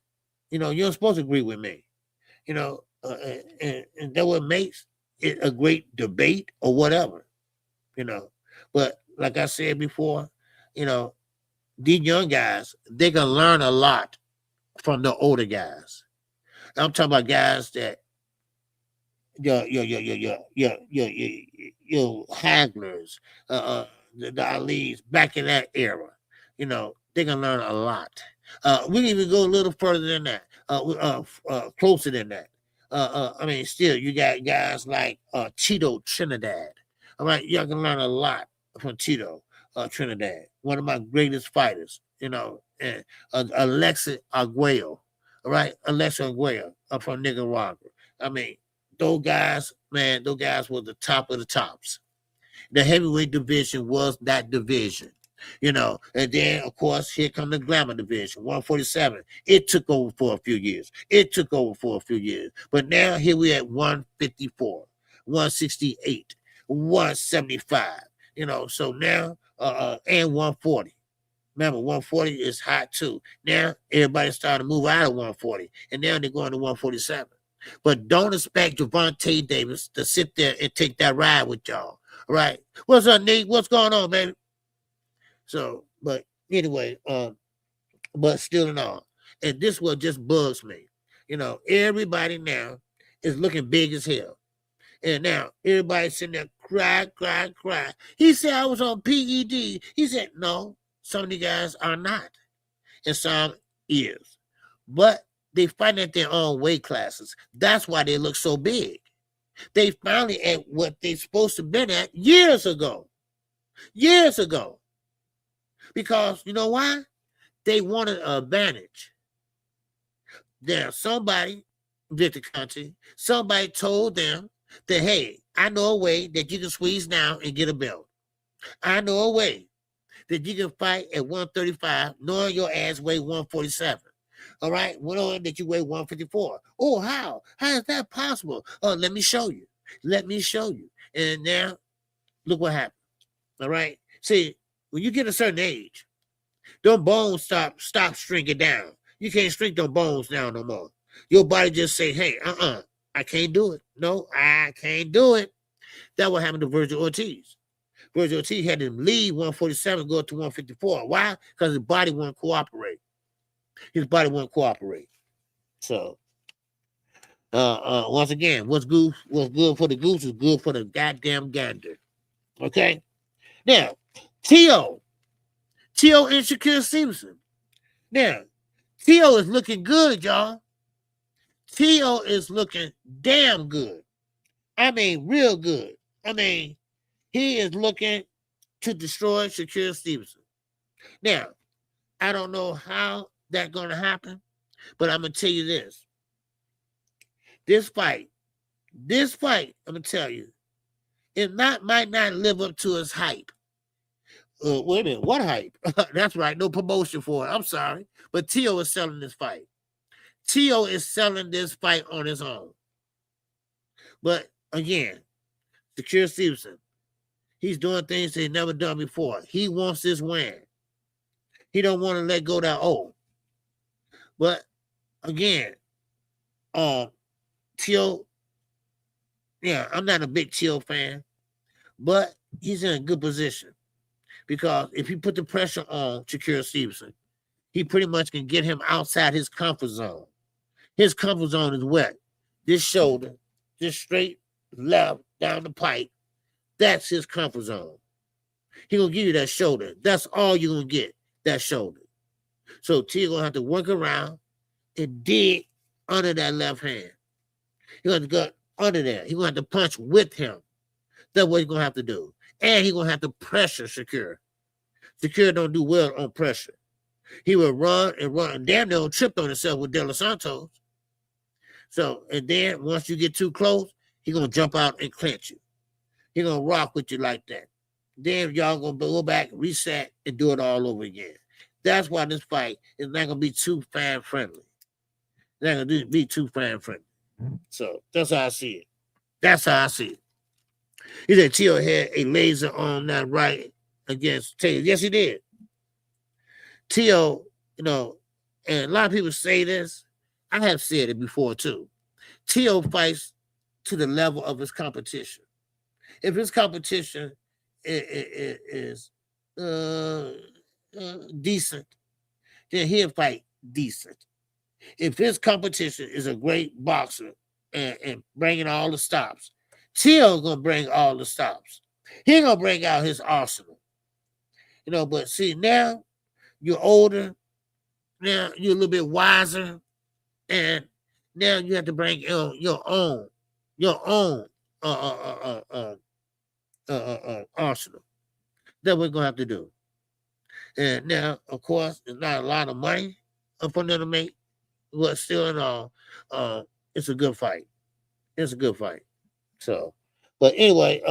You know, you're supposed to agree with me. You know, and that what makes it a great debate or whatever. You know, but like I said before, you know, these young guys, they can learn a lot from the older guys. I'm talking about guys that your Haglers, the Ali's back in that era. You know, they can learn a lot. We can even go a little further than that, closer than that. I mean, still, you got guys like Tito Trinidad. All right, y'all can learn a lot from Tito Trinidad, one of my greatest fighters, you know, and Alexa Arguello, all right, Alexa Arguello from Nicaragua. I mean, those guys, man, those guys were the top of the tops. The heavyweight division was that division. And then of course here come the glamour division, 147. It took over for a few years. But now here we at 154, 168, 175. So now and 140. Remember, 140 is hot too. Now everybody's starting to move out of 140, and now they're going to 147. But don't expect Gervonta Davis to sit there and take that ride with y'all. All right? What's up, Nate? What's going on, baby? So, but anyway, but still in all, and this what just bugs me. Everybody now is looking big as hell. And now everybody's sitting there cry. He said I was on PED. He said, no, some of the guys are not. And some is. But they fighting at their own weight classes. That's why they look so big. They finally at what they supposed to been at years ago. Because you know why? They wanted an advantage. There's somebody, Victor Conte, somebody told them that, hey, I know a way that you can squeeze down and get a belt. I know a way that you can fight at 135, knowing your ass weigh 147. All right? Knowing that you weigh 154. Oh, how? How is that possible? Oh, let me show you. And now, look what happened. All right? See, when you get a certain age, them bones stop shrinking down. You can't shrink them bones down no more. Your body just say, hey, I can't do it. No, I can't do it. That's what happened to Virgil Ortiz. Virgil Ortiz had to leave 147, go to 154. Why? Because his body wouldn't cooperate. So, once again, what's good for the goose is good for the goddamn gander. Okay? Now, T.O. and Shakur Stevenson. Now, T.O. is looking good, y'all. T.O. is looking damn good. I mean, real good. I mean, he is looking to destroy Shakur Stevenson. Now, I don't know how that's going to happen, but I'm going to tell you this. This fight, I'm going to tell you, it might not live up to its hype. Wait a minute, what hype? That's right, no promotion for it. I'm sorry. But T.O. is selling this fight. T.O. is selling this fight on his own. But again, Shakur Stevenson, he's doing things he's never done before. He wants this win. He don't want to let go that old. But again, T.O., yeah, I'm not a big T.O. fan, but he's in a good position. Because if he put the pressure on Shakur Stevenson, he pretty much can get him outside his comfort zone. His comfort zone is what? This shoulder, this straight left down the pipe. That's his comfort zone. He gonna give you that shoulder. That's all you're gonna get, that shoulder. So T gonna have to work around and dig under that left hand. He's gonna go under there. He's gonna have to punch with him. That's what he's gonna have to do. And he's gonna have to pressure Shakur. Shakur don't do well on pressure. He will run and damn near tripped on himself with De Los Santos. So, and then once you get too close, he's gonna jump out and clinch you. He's gonna rock with you like that. Then y'all gonna go back, reset, and do it all over again. That's why this fight is not gonna be too fan friendly. It's not gonna be too fan friendly. So that's how I see it. He said T.O. had a laser on that right against Taylor. Yes, he did. T.O., and a lot of people say this. I have said it before too. T.O. fights to the level of his competition. If his competition is decent, then he'll fight decent. If his competition is a great boxer and bringing all the stops, T.O. gonna bring all the stops. He gonna bring out his arsenal. But see, now you're older, now you're a little bit wiser, and now you have to bring your own arsenal. That's what we're gonna have to do. And now, of course, it's not a lot of money for them to make, but still in all, it's a good fight. So, but anyway,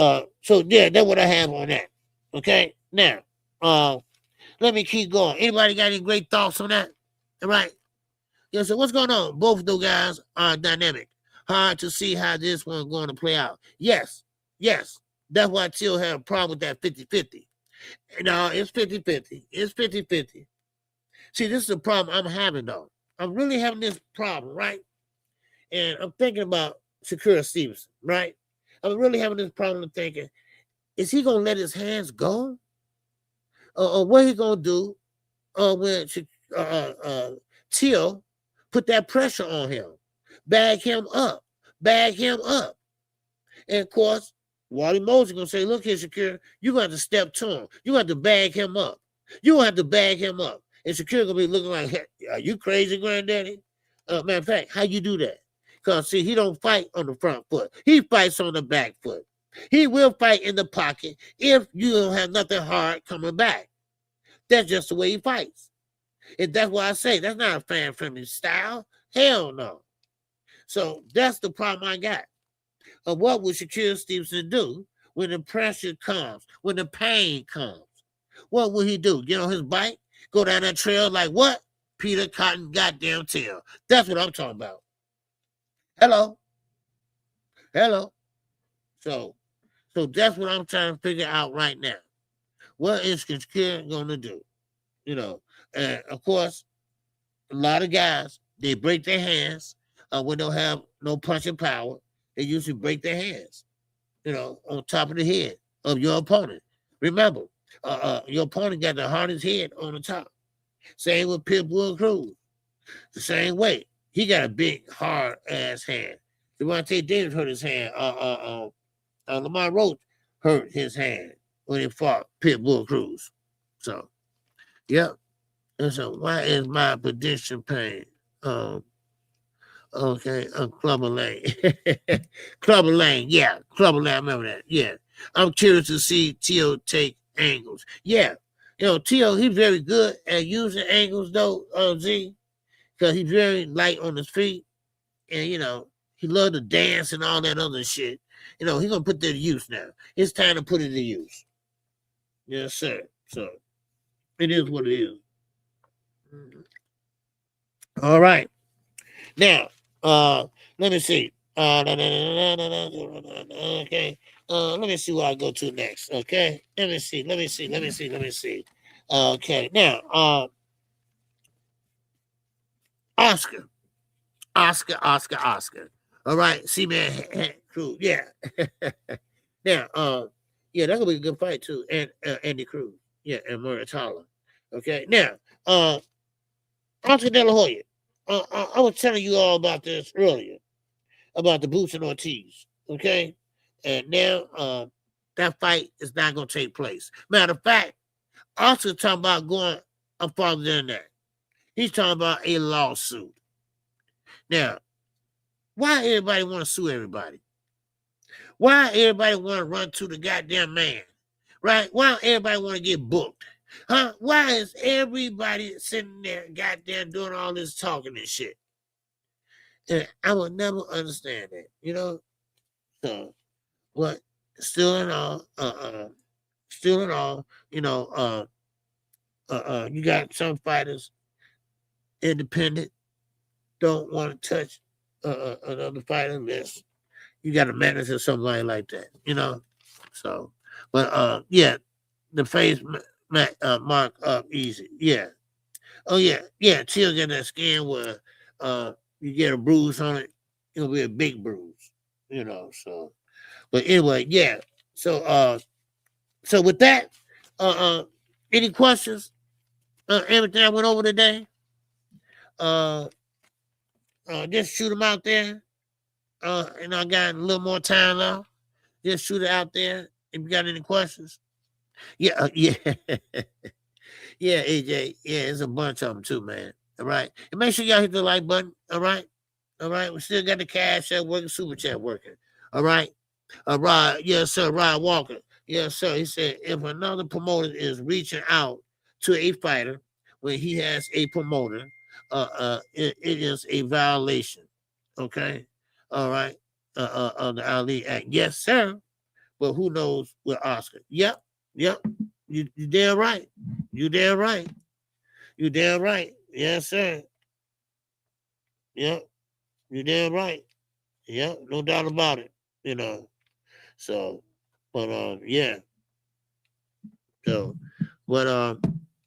so yeah, that's what I have on that. Okay, now, let me keep going. Anybody got any great thoughts on that? All right. Yeah, so what's going on? Both of those guys are dynamic. Hard to see how this one's going to play out. Yes. That's why I still have a problem with that 50-50. No, it's 50-50. It's 50-50. See, this is the problem I'm having, though. I'm really having this problem, right? And I'm thinking about Shakur Stevenson, right? I'm really having this problem of thinking, is he going to let his hands go? Or what he going to do when Till put that pressure on him? Bag him up. And, of course, Wally Moses going to say, look here, Shakur, you're going to have to step to him. You're going to have to bag him up. You're going to have to bag him up. And Shakur going to be looking like, hey, are you crazy, granddaddy? Matter of fact, how you do that? Because, see, he don't fight on the front foot. He fights on the back foot. He will fight in the pocket if you don't have nothing hard coming back. That's just the way he fights. And that's why I say that's not a fan-friendly style. Hell no. So that's the problem I got. What would Shakur Stevenson do when the pressure comes, when the pain comes? What will he do? Get on his bike? Go down that trail like what? Peter Cotton goddamn tail. That's what I'm talking about. Hello. So that's what I'm trying to figure out right now. What is Shakur going to do? You know, and of course, a lot of guys, they break their hands when they don't have no punching power. They usually break their hands, you know, on top of the head of your opponent. Remember, your opponent got the hardest head on the top. Same with Pitbull Cruz. The same way. He got a big, hard-ass hand. Devontae Davis hurt his hand. Lamar Roach hurt his hand when he fought Pitbull Cruz. So, yep. And so, why is my prediction pain? Okay, Clubber Lane. Clubber Lane, yeah. Clubber Lane, I remember that, yeah. I'm curious to see Tio take angles. Yeah, you know, Tio, he's very good at using angles, though, Z, because he's very light on his feet. And, you know, he loves to dance and all that other shit. You know, he's going to put that to use now. It's time to put it to use. Yes, sir. So, it is what it is. All right. Now, let me see. Okay. Let me see where I go to next. Okay. Let me see. Okay. Now, Oscar. All right. See, man, Cruz. Yeah. Now, yeah, that's gonna be a good fight too. And Andy Cruz. Yeah, and Muratalla. Okay. Now, Oscar De La Hoya. I was telling you all about this earlier, about the Boots and Ortiz, okay? And now that fight is not going to take place. Matter of fact, Oscar's talking about going up farther than that. He's talking about a lawsuit. Now, why everybody want to sue everybody? Why everybody want to run to the goddamn man, right? Why everybody want to get booked? Huh? Why is everybody sitting there goddamn doing all this talking and shit? And I will never understand that, you know? So, what? Still in all, you know, you got some fighters, independent, don't want to touch another fighter unless you got a manager or somebody like that, you know? So, but, yeah, the face mark up easy. Yeah. Oh, yeah. Yeah. Till get that skin where you get a bruise on it. It'll be a big bruise, you know. So, but anyway, yeah. So, so with that, any questions? Everything I went over today? Just shoot them out there. And I got a little more time left. Just shoot it out there. If you got any questions. Yeah, yeah. Yeah, AJ. Yeah, it's a bunch of them too, man. All right. And make sure y'all hit the like button. All right. All right. We still got the cash app working, super chat working. All right. Rod, yes, sir. Rod Walker. Yes, sir. He said if another promoter is reaching out to a fighter when he has a promoter, it is a violation. Okay. All right. Of the Ali Act. Yes, sir. But who knows with Oscar? Yep. You damn right. You damn right. You damn right. Yes, sir. Yep. You damn right. Yep. No doubt about it. You know. So, but yeah. So, but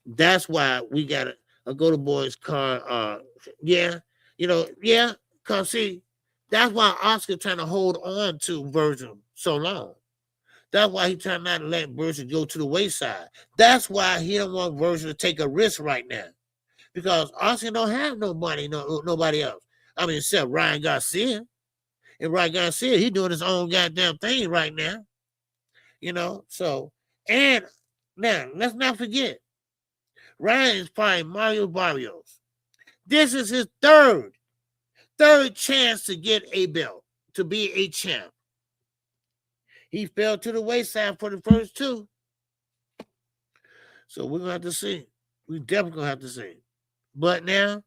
that's why we gotta go to boy's car. Yeah. You know. Yeah. Cause see, that's why Oscar trying to hold on to Virgil so long. That's why he trying not to let Virgil go to the wayside. That's why he don't want Virgil to take a risk right now. Because Oscar don't have nobody else. I mean, except Ryan Garcia. And Ryan Garcia, he doing his own goddamn thing right now. You know, so, and now, let's not forget, Ryan is fighting Mario Barrios. This is his third chance to get a belt, to be a champ. He fell to the wayside for the first two. So we're going to have to see. We definitely going to have to see. But now,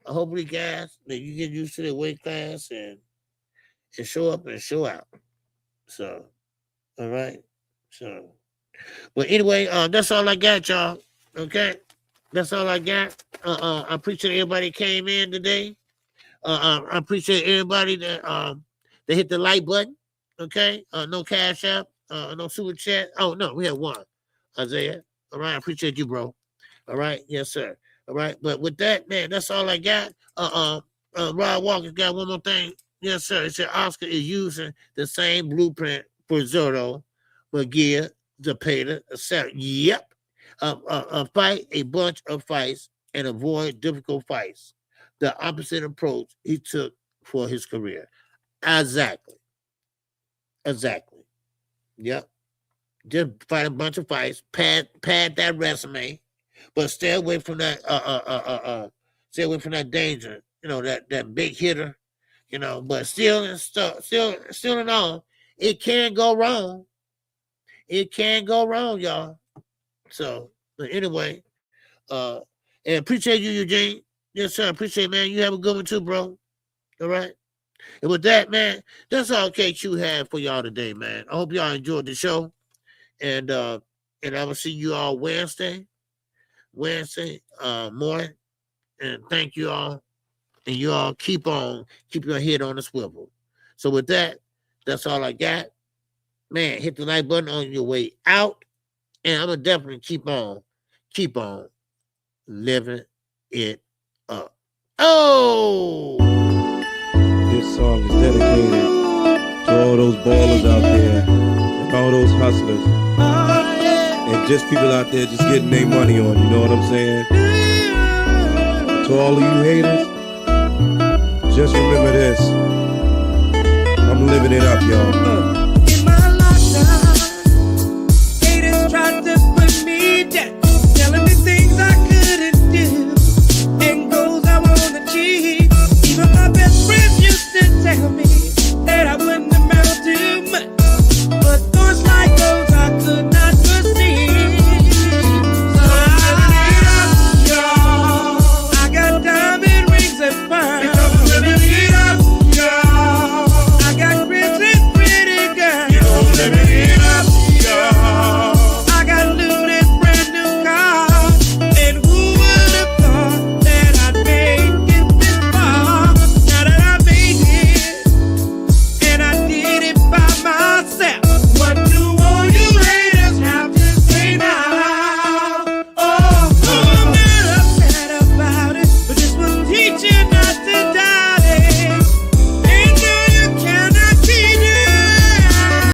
hopefully, guys, that you get used to the weight class and show up and show out. So, all right. So, but anyway, that's all I got, y'all. Okay? That's all I got. I appreciate everybody that came in today. I appreciate everybody that hit the like button. Okay? No Cash App, no Super Chat. Oh, no, we have one. Isaiah. All right, I appreciate you, bro. All right? Yes, sir. All right, but with that, man, that's all I got. Rod Walker's got one more thing. Yes, sir. It said Oscar is using the same blueprint for Zurdo, McGear, Zepeda, etc. Yep. Fight a bunch of fights and avoid difficult fights. The opposite approach he took for his career. Exactly. Yep. Just fight a bunch of fights, pad that resume, but stay away from that danger, you know, that big hitter, you know, but still in all, it can go wrong. It can go wrong, y'all. So, but anyway, and appreciate you, Eugene. Yes, sir. Appreciate it, man. You have a good one too, bro. All right. And with that, man, that's all KQ had for y'all today, man. I hope y'all enjoyed the show. And I will see you all Wednesday morning. And thank you all. And you all keep your head on the swivel. So with that, that's all I got. Man, hit the like button on your way out. And I'm gonna definitely keep on living it up. Oh, this song is dedicated to all those ballers out there and all those hustlers and just people out there just getting their money on, you know what I'm saying? To all of you haters, just remember this. I'm living it up, y'all.